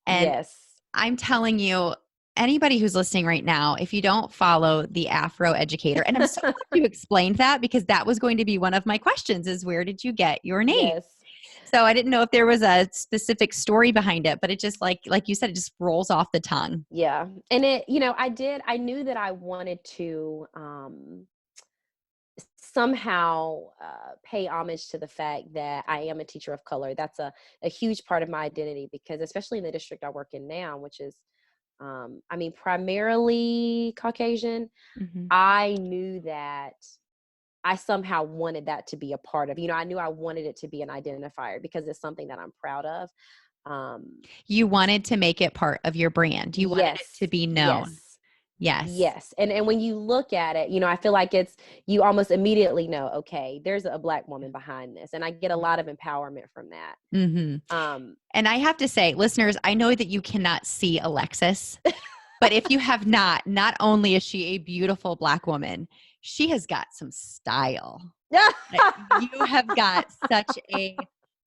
B: And
A: yes.
B: I'm telling you, anybody who's listening right now, if you don't follow the AfroEducator, and I'm so glad you explained that, because that was going to be one of my questions, is where did you get your name?
A: Yes.
B: So I didn't know if there was a specific story behind it, but it just like you said, it just rolls off the tongue.
A: Yeah. And I knew that I wanted to somehow pay homage to the fact that I am a teacher of color. That's a huge part of my identity, because especially in the district I work in now, which is, primarily Caucasian,
B: Mm-hmm.
A: I knew that I somehow wanted that to be a part of, I knew I wanted it to be an identifier because it's something that I'm proud of.
B: You wanted to make it part of your brand. You wanted it to be known.
A: Yes. And when you look at it, I feel like you almost immediately know, okay, there's a Black woman behind this. And I get a lot of empowerment from that.
B: Mm-hmm. And I have to say, listeners, I know that you cannot see Alexis, but if you have not only is she a beautiful Black woman, she has got some style. You have got such a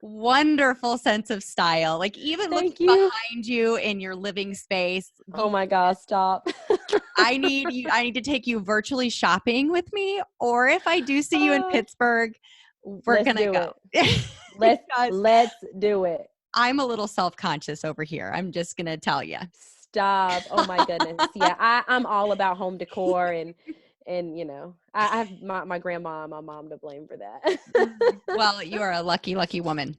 B: wonderful sense of style. Like, even looking behind you in your living space.
A: Oh my gosh, stop.
B: I need to take you virtually shopping with me, or if I do see you in Pittsburgh, we're going to go.
A: Let's do it.
B: I'm a little self-conscious over here. I'm just going to tell you.
A: Stop. Oh my goodness. Yeah, I'm all about home decor, and I have my grandma and my mom to blame for that.
B: Well, you are a lucky woman.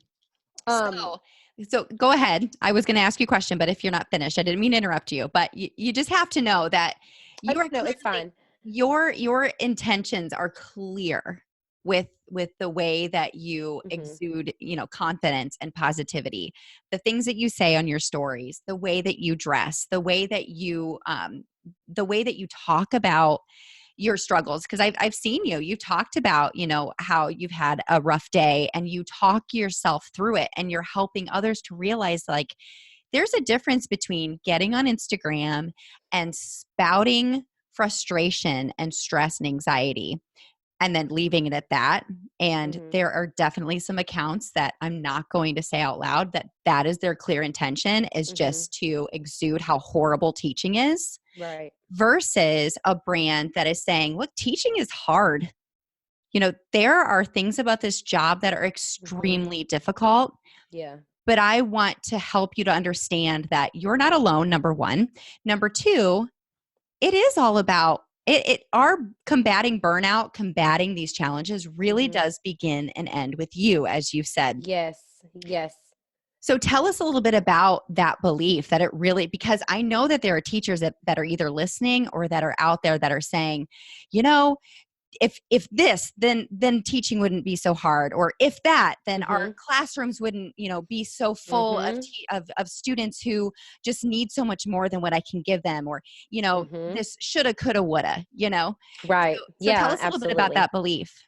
B: So go ahead. I was going to ask you a question, but if you're not finished, I didn't mean to interrupt you, but you just have to know that
A: it's fine.
B: Your intentions are clear with the way that you exude, confidence and positivity, the things that you say on your stories, the way that you dress, the way that you talk about your struggles. Because I've seen you've talked about, how you've had a rough day and you talk yourself through it, and you're helping others to realize, like, there's a difference between getting on Instagram and spouting frustration and stress and anxiety and then leaving it at that. And there are definitely some accounts that I'm not going to say out loud that is their clear intention, is just to exude how horrible teaching is.
A: Right.
B: Versus a brand that is saying, look, teaching is hard. There are things about this job that are extremely difficult.
A: Yeah.
B: But I want to help you to understand that you're not alone, number one. Number two, it is all about our combating burnout, combating these challenges really does begin and end with you, as you've said.
A: Yes.
B: So tell us a little bit about that belief that it really, because I know that there are teachers that are either listening or that are out there that are saying,
D: if this, then teaching wouldn't be so hard, or if that, then our
A: Mm-hmm.
D: classrooms wouldn't, be so full of,
A: Mm-hmm.
D: of students who just need so much more than what I can give them, or
A: Mm-hmm.
D: this shoulda, coulda, woulda.
A: Right.
D: So tell
A: Yeah,
D: us a little bit about
A: absolutely.
D: that belief.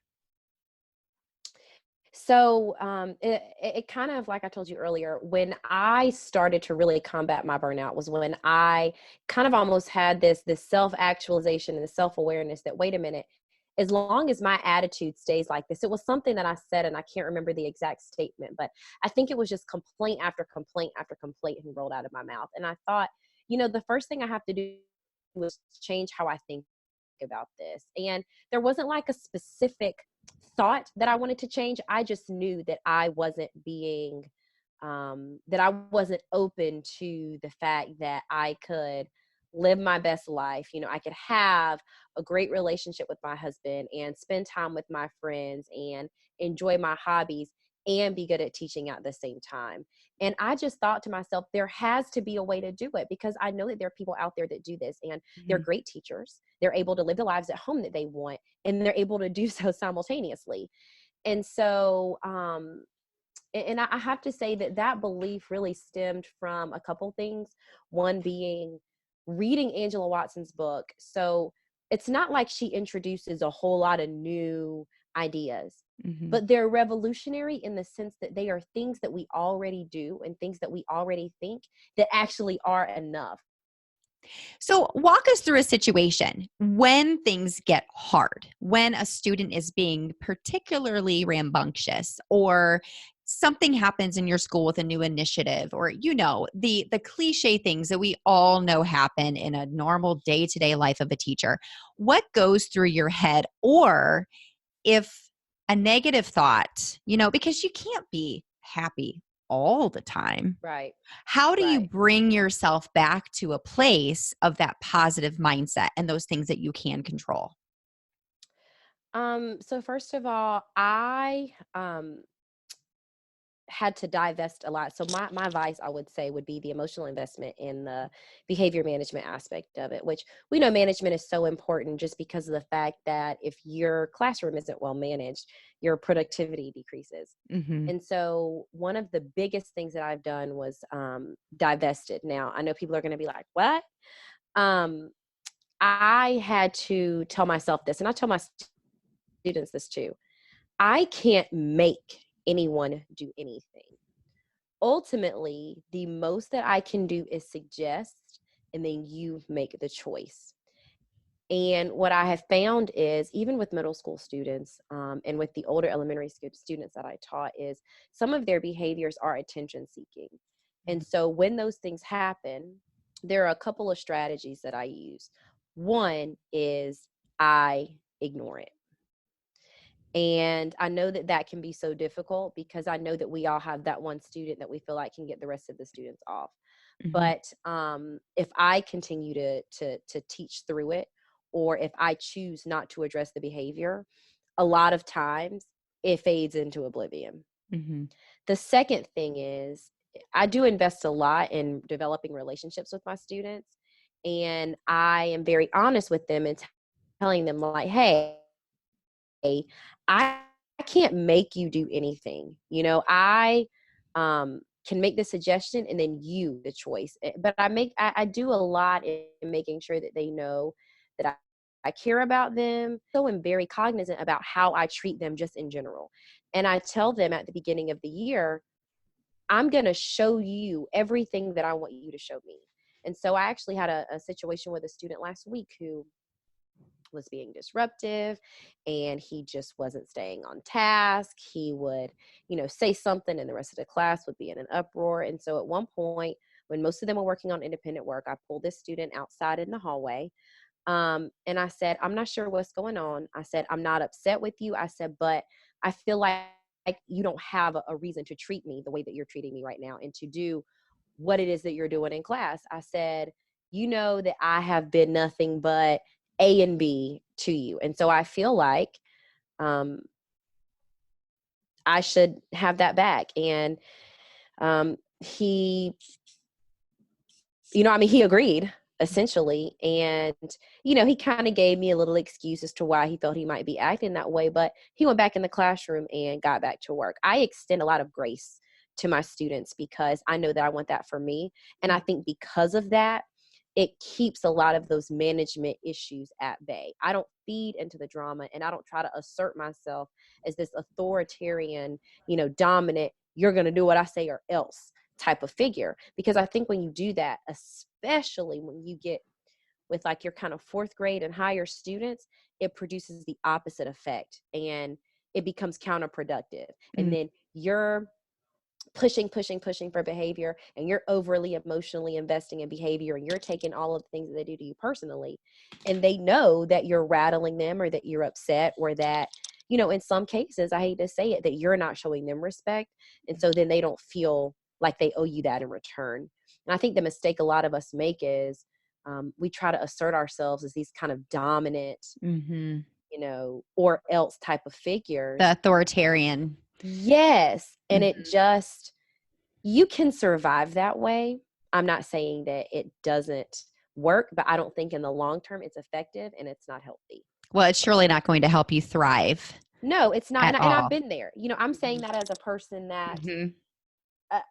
A: So it kind of, like I told you earlier, when I started to really combat my burnout was when I kind of almost had this self-actualization and the self-awareness that, wait a minute, as long as my attitude stays like this, it was something that I said, and I can't remember the exact statement, but I think it was just complaint after complaint after complaint and rolled out of my mouth. And I thought, the first thing I have to do was change how I think about this. And there wasn't like a specific thought that I wanted to change. I just knew that I wasn't being, that I wasn't open to the fact that I could live my best life. I could have a great relationship with my husband and spend time with my friends and enjoy my hobbies and be good at teaching at the same time. And I just thought to myself, there has to be a way to do it, because I know that there are people out there that do this, and they're
D: Mhm.
A: great teachers. They're able to live the lives at home that they want, and they're able to do so simultaneously. And so, and I have to say that that belief really stemmed from a couple things. One being reading Angela Watson's book. So it's not like she introduces a whole lot of new ideas,
D: Mhm.
A: but they're revolutionary in the sense that they are things that we already do and things that we already think that actually are enough.
D: So, walk us through a situation when things get hard, when a student is being particularly rambunctious, or something happens in your school with a new initiative, or the cliche things that we all know happen in a normal day-to-day life of a teacher. What goes through your head? Or if a negative thought, because you can't be happy all the time,
A: Right.
D: how do you
A: Right.
D: bring yourself back to a place of that positive mindset and those things that you can control?
A: So first of all, I had to divest a lot. So my advice, I would say, would be the emotional investment in the behavior management aspect of it, which we know management is so important just because of the fact that if your classroom isn't well managed, your productivity decreases.
D: Mhm.
A: And so one of the biggest things that I've done was divested. Now, I know people are going to be like, what? Um, I had to tell myself this, and I tell my students this too. I can't make anyone do anything. Ultimately, the most that I can do is suggest, and then you make the choice. And what I have found is, even with middle school students, and with the older elementary school students that I taught, is some of their behaviors are attention seeking. And so when those things happen, there are a couple of strategies that I use. One is I ignore it. And I know that that can be so difficult, because I know that we all have that one student that we feel like can get the rest of the students off.
D: Mhm.
A: But if I continue to teach through it, or if I choose not to address the behavior, a lot of times it fades into oblivion.
D: Mhm.
A: The second thing is, I do invest a lot in developing relationships with my students, and I am very honest with them and telling them, like, hey, I can't make you do anything. I can make the suggestion, and then you the choice. But I do a lot in making sure that they know that I care about them. So I'm very cognizant about how I treat them just in general. And I tell them at the beginning of the year, I'm going to show you everything that I want you to show me. And so I actually had a situation with a student last week who was being disruptive, and he just wasn't staying on task. He would, say something, and the rest of the class would be in an uproar. And so at one point, when most of them were working on independent work, I pulled this student outside in the hallway. And I said, I'm not sure what's going on. I said, I'm not upset with you. I said, but I feel like you don't have a reason to treat me the way that you're treating me right now, and to do what it is that you're doing in class. I said, you know that I have been nothing but A and B to you. And so I feel like um, I should have that back. And he, he agreed. essentially. And, he kind of gave me a little excuse as to why he felt he might be acting that way, but he went back in the classroom and got back to work. I extend a lot of grace to my students because I know that I want that for me. And I think because of that, it keeps a lot of those management issues at bay. I don't feed into the drama, and I don't try to assert myself as this authoritarian, dominant, you're going to do what I say or else type of figure. Because I think when you do that, especially when you get with like your kind of fourth grade and higher students, it produces the opposite effect and it becomes counterproductive. And then you're pushing for behavior, and you're overly emotionally investing in behavior, and you're taking all of the things that they do to you personally, and they know that you're rattling them or that you're upset or that, in some cases, I hate to say it, that you're not showing them respect. And so then they don't feel like they owe you that in return. And I think the mistake a lot of us make is we try to assert ourselves as these kind of dominant, or else type of figures.
D: The authoritarian.
A: Yes. And it just, you can survive that way. I'm not saying that it doesn't work, but I don't think in the long term it's effective and it's not healthy.
D: Well, it's surely not going to help you thrive.
A: No, it's not.
D: And
A: I've been there. I'm saying that as a person that, on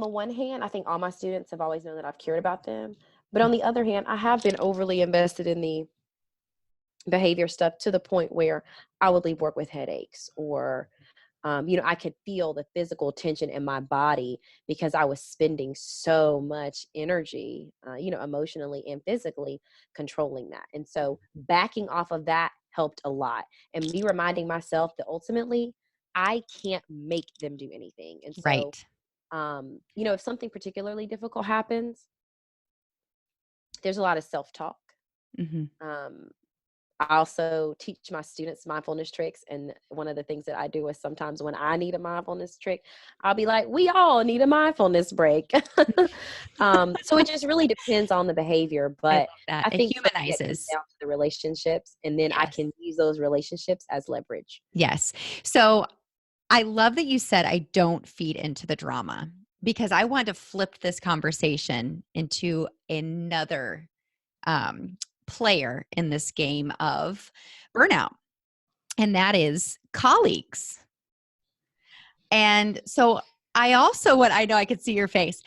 A: the one hand, I think all my students have always known that I've cared about them. But on the other hand, I have been overly invested in the behavior stuff to the point where I would leave work with headaches, or I could feel the physical tension in my body because I was spending so much energy, emotionally and physically controlling that. And so backing off of that helped a lot. And me reminding myself that ultimately I can't make them do anything. And so, if something particularly difficult happens, there's a lot of self-talk. I also teach my students mindfulness tricks. And one of the things that I do is sometimes when I need a mindfulness trick, I'll be like, we all need a mindfulness break. So it just really depends on the behavior. But I think
D: it humanizes
A: down to the relationships. And then I can use those relationships as leverage.
D: Yes. So I love that you said I don't feed into the drama, because I want to flip this conversation into another player in this game of burnout, and that is colleagues. And so I know I could see your face.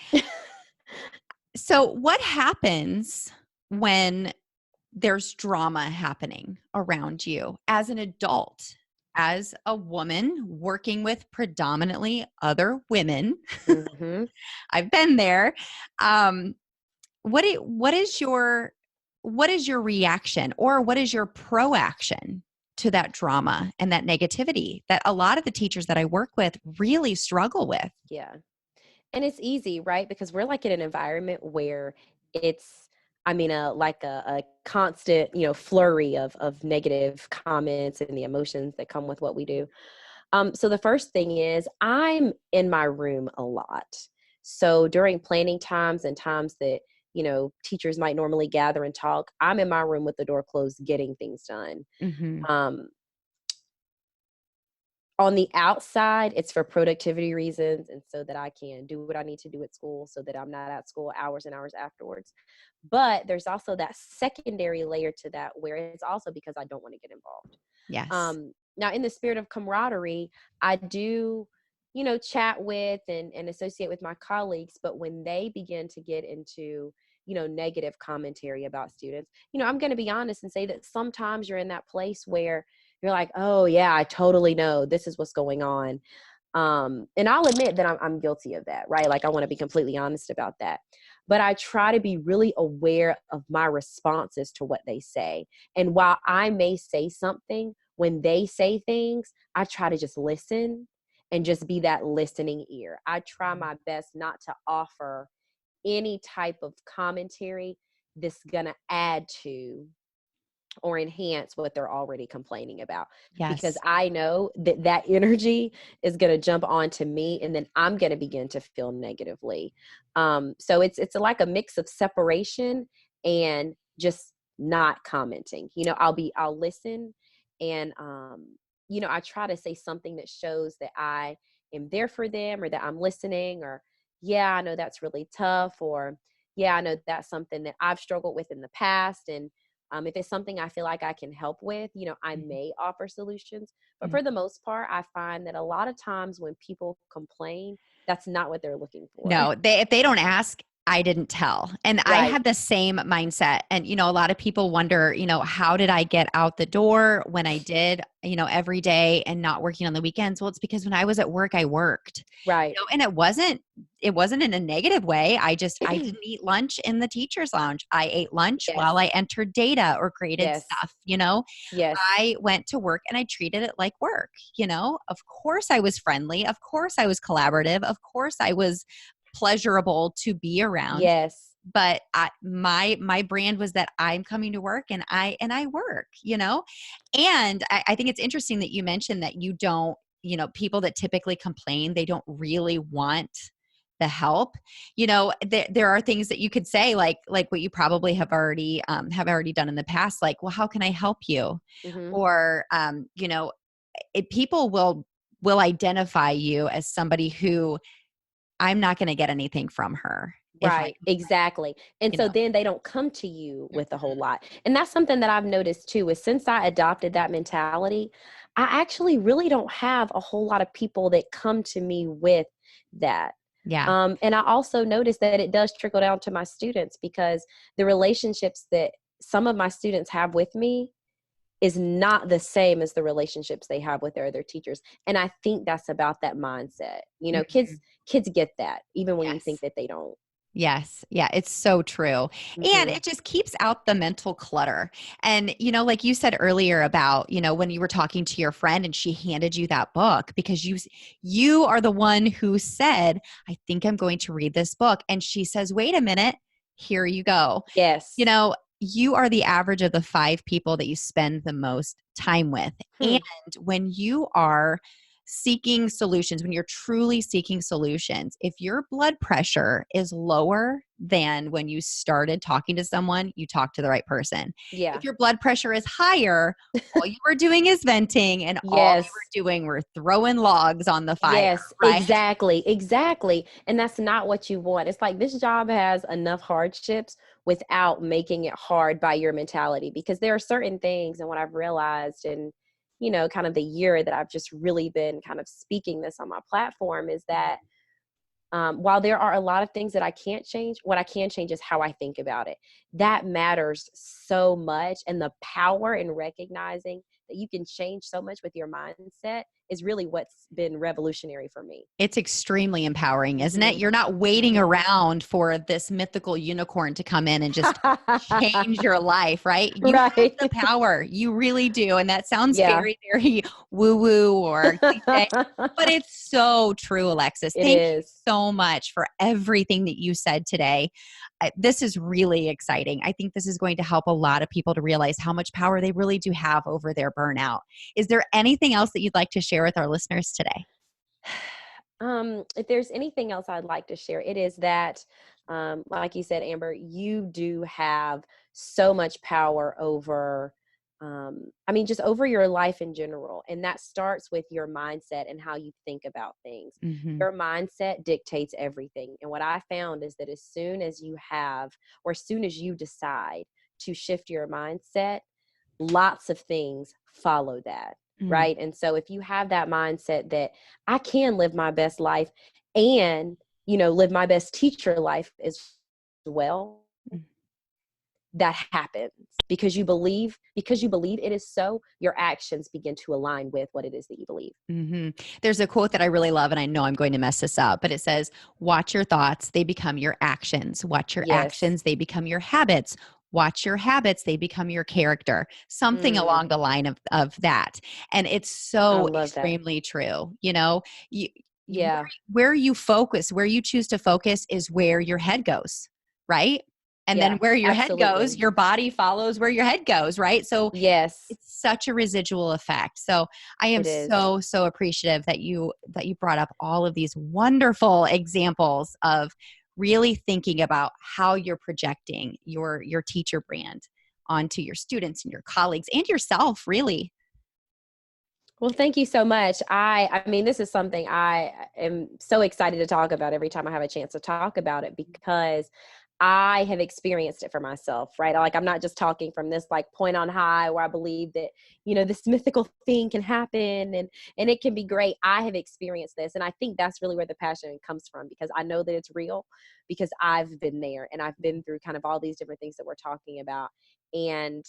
D: So what happens when there's drama happening around you as an adult, as a woman working with predominantly other women? I've been there. What is your reaction, or what is your proaction to that drama and that negativity that a lot of the teachers that I work with really struggle with?
A: Yeah. And it's easy, right? Because we're like in an environment where it's, like a constant, flurry of negative comments and the emotions that come with what we do. So the first thing is I'm in my room a lot. So during planning times and times that, teachers might normally gather and talk, I'm in my room with the door closed, getting things done. On the outside, it's for productivity reasons and so that I can do what I need to do at school so that I'm not at school hours and hours afterwards. But there's also that secondary layer to that where it's also because I don't want to get involved.
D: Yes.
A: Now, in the spirit of camaraderie, I do, chat with and associate with my colleagues. But when they begin to get into, negative commentary about students, I'm going to be honest and say that sometimes you're in that place where you're like, oh yeah, I totally know this is what's going on. And I'll admit that I'm guilty of that, right? Like I want to be completely honest about that. But I try to be really aware of my responses to what they say. And while I may say something, when they say things, I try to just listen and just be that listening ear. I try my best not to offer any type of commentary that's going to add to or enhance what they're already complaining about.
D: Yes.
A: Because I know that energy is going to jump onto me, and then I'm going to begin to feel negatively. So it's like a mix of separation and just not commenting. I'll listen, and I try to say something that shows that I am there for them, or that I'm listening, or yeah, I know that's really tough, or yeah, I know that's something that I've struggled with in the past. And if it's something I feel like I can help with, I
D: Mhm.
A: may offer solutions. But
D: Mhm.
A: for the most part, I find that a lot of times when people complain, that's not what they're looking for.
D: No, if they don't ask, I didn't tell. And I
A: Right,
D: had the same mindset. And, a lot of people wonder, how did I get out the door when I did, every day and not working on the weekends? Well, it's because when I was at work, I worked,
A: right.
D: and it wasn't in a negative way. I didn't eat lunch in the teacher's lounge. I ate lunch while
A: Yes,
D: I entered data or graded
A: yes,
D: stuff.
A: yes,
D: I went to work and I treated it like work. Of course I was friendly. Of course I was collaborative. Of course I was pleasurable to be around.
A: yes.
D: But my brand was that I'm coming to work and I work. And I think it's interesting that you mentioned that you don't, people that typically complain, they don't really want the help. There are things that you could say, like what you probably have already done in the past, like, well, how can I help you?
A: Hmm.
D: Or people will identify you as somebody who, I'm not going to get anything from her if I
A: Right, exactly. And
D: you
A: so
D: know.
A: then they don't come to you with a whole
D: Mhm.
A: lot. And that's something that I've noticed too, is since I adopted that mentality, I actually really don't have a whole lot of people that come to me with that.
D: Yeah.
A: And I also noticed that it does trickle down to my students, because the relationships that some of my students have with me is not the same as the relationships they have with their other teachers. And I think that's about that mindset.
D: Mhm.
A: Kids get that even when you think
D: Yes.
A: that they don't.
D: Yes. Yeah, it's so true. And
A: Mhm.
D: it just keeps out the mental clutter. And, like you said earlier about, when you were talking to your friend and she handed you that book because you are the one who said, I think I'm going to read this book. And she says, wait a minute, here you go. You
A: Yes.
D: know, you are the average of the 5 people that you spend the most time with. And
A: Hmm.
D: when you are seeking solutions, when you're truly seeking solutions, if your blood pressure is lower than when you started talking to someone, you talk to the right person. If
A: Yeah.
D: your blood pressure is higher, all you were doing is venting and all you
A: Yes.
D: were doing were throwing logs on the fire,
A: Yes,
D: right?
A: exactly. Exactly. And that's not what you want. It's like this job has enough hardships without making it hard by your mentality, because there are certain things, and what I've realized in, kind of the year that I've just really been kind of speaking this on my platform, is that while there are a lot of things that I can't change, what I can change is how I think about it. That matters so much. And the power in recognizing that you can change so much with your mindset is really what's been revolutionary for me.
D: It's extremely empowering, isn't it?
A: Hmm.
D: You're not waiting
A: Hmm.
D: around for this mythical unicorn to come in and just change your life, right? You have
A: Right.
D: the power. You really do. And that sounds
A: Yeah.
D: very, very woo woo or cliche, but it's so true, Alexis.
A: It
D: Thank you
A: is.
D: so much for everything that you said today. This is really exciting. I think this is going to help a lot of people to realize how much power they really do have over their burnout. Is there anything else that you'd like to share with our listeners today?
A: If there's anything else I'd like to share, it is that, like you said, Amber, you do have so much power over, just over your life in general. And that starts with your mindset and how you think about things.
D: Mhm.
A: Your mindset dictates everything. And what I found is that as soon as as soon as you decide to shift your mindset, lots of things follow that,
D: Mm.
A: right? And so if you have that mindset that I can live my best life and, live my best teacher life as well,
D: Mm.
A: that happens because you believe it is so. Your actions begin to align with what it is that you believe.
D: Mhm. There's a quote that I really love, and I know I'm going to mess this up, but it says, watch your thoughts, they become your actions. Watch your
A: Yes.
D: actions, they become your habits. Watch your habits, they become your character. Something
A: Mm,
D: along the line of that. And it's
A: I
D: so
A: love that.
D: extremely true. You,
A: Yeah.
D: where you focus, where you choose to focus is where your head goes, right? And then
A: Yeah,
D: where your head goes,
A: absolutely.
D: your body follows where your head goes, right? So
A: Yes,
D: it's such a residual effect. So I am
A: it is.
D: so appreciative that you brought up all of these wonderful examples of really thinking about how you're projecting your teacher brand onto your students and your colleagues and yourself, really.
A: Well, thank you so much. I mean, this is something I am so excited to talk about every time I have a chance to talk about it, because I have experienced it for myself, right? Like, I'm not just talking from this like point on high where I believe that, this mythical thing can happen and it can be great. I have experienced this. And I think that's really where the passion comes from, because I know that it's real, because I've been there and I've been through kind of all these different things that we're talking about. And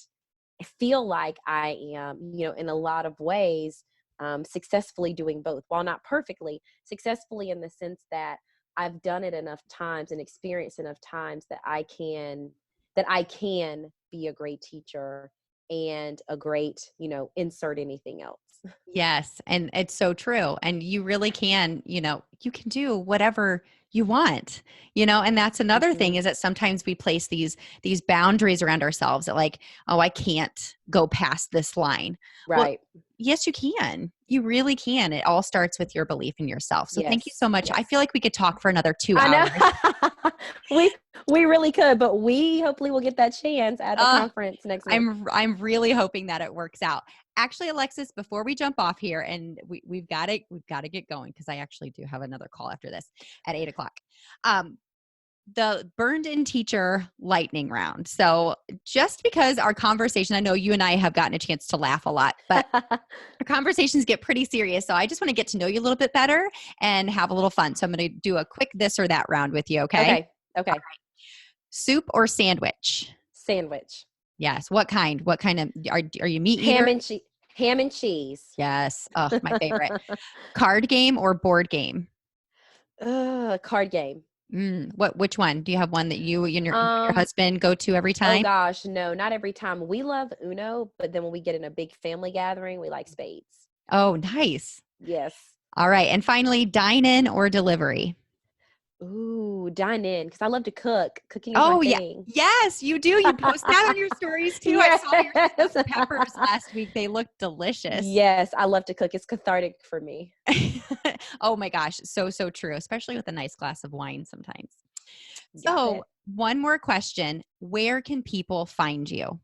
A: I feel like I am, in a lot of ways, successfully doing both, while not perfectly, successfully in the sense that I've done it enough times and experienced enough times that I can be a great teacher and a great, insert anything else.
D: Yes. And it's so true. And you really can, you can do whatever you want, and that's another thing, is that sometimes we place these boundaries around ourselves that, like, oh, I can't go past this line.
A: Right.
D: Well, yes, you can. You really can. It all starts with your belief in yourself. So thank you so much.
A: Yes.
D: I feel like we could talk for another 2
A: I
D: hours.
A: know. we really could, but we hopefully will get that chance at the conference next month.
D: I'm really hoping that it works out. Actually, Alexis, before we jump off here, and we've got to get going, because I actually do have another call after this at 8:00. The Burned In Teacher lightning round. So just because our conversation, I know you and I have gotten a chance to laugh a lot, but our conversations get pretty serious. So I just want to get to know you a little bit better and have a little fun. So I'm going to do a quick this or that round with you. Okay.
A: Okay.
D: All right. Soup or sandwich?
A: Sandwich.
D: Yes. What kind? What kind of, are you meat eater?
A: Ham and cheese.
D: Yes. Oh, my favorite. Card game or board game?
A: Card game.
D: Which one? Do you have one that you and your husband go to every time?
A: Oh gosh, no, not every time. We love Uno, but then when we get in a big family gathering, we like spades.
D: Oh, nice.
A: Yes.
D: All right. And finally, dine in or delivery?
A: Ooh, dine in, because I love to cook. Cooking is my thing.
D: Yes, you do. You post that on your stories too.
A: Yes.
D: I saw your stuffed peppers last week. They look delicious.
A: Yes, I love to cook. It's cathartic for me.
D: Oh my gosh. So true, especially with a nice glass of wine sometimes. So one more question. Where can people find you?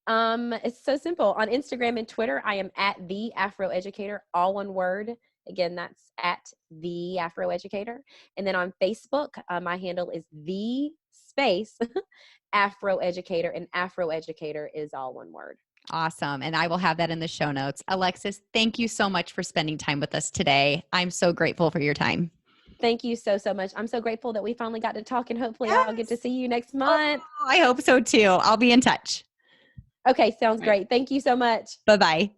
A: It's so simple. On Instagram and Twitter, I am at the AfroEducator, all one word. Again, that's at the AfroEducator. And then on Facebook, my handle is the space AfroEducator, and AfroEducator is all one word.
D: Awesome. And I will have that in the show notes. Alexis, thank you so much for spending time with us today. I'm so grateful for your time.
A: Thank you so much. I'm so grateful that we finally got to talk, and hopefully I'll get to see you next month.
D: Oh, I hope so too. I'll be in touch.
A: Okay, sounds great. Thank you so much.
D: Bye-bye.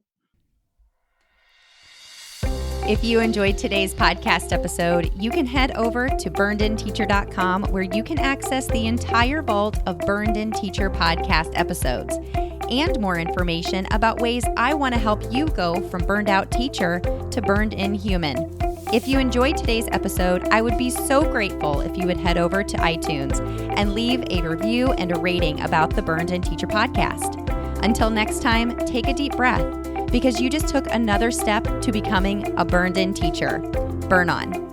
D: If you enjoyed today's podcast episode, you can head over to burnedinteacher.com, where you can access the entire vault of Burned In Teacher podcast episodes and more information about ways I want to help you go from burned out teacher to burned in human. If you enjoyed today's episode, I would be so grateful if you would head over to iTunes and leave a review and a rating about the Burned In Teacher podcast. Until next time, take a deep breath, because you just took another step to becoming a burned in teacher. Burn on.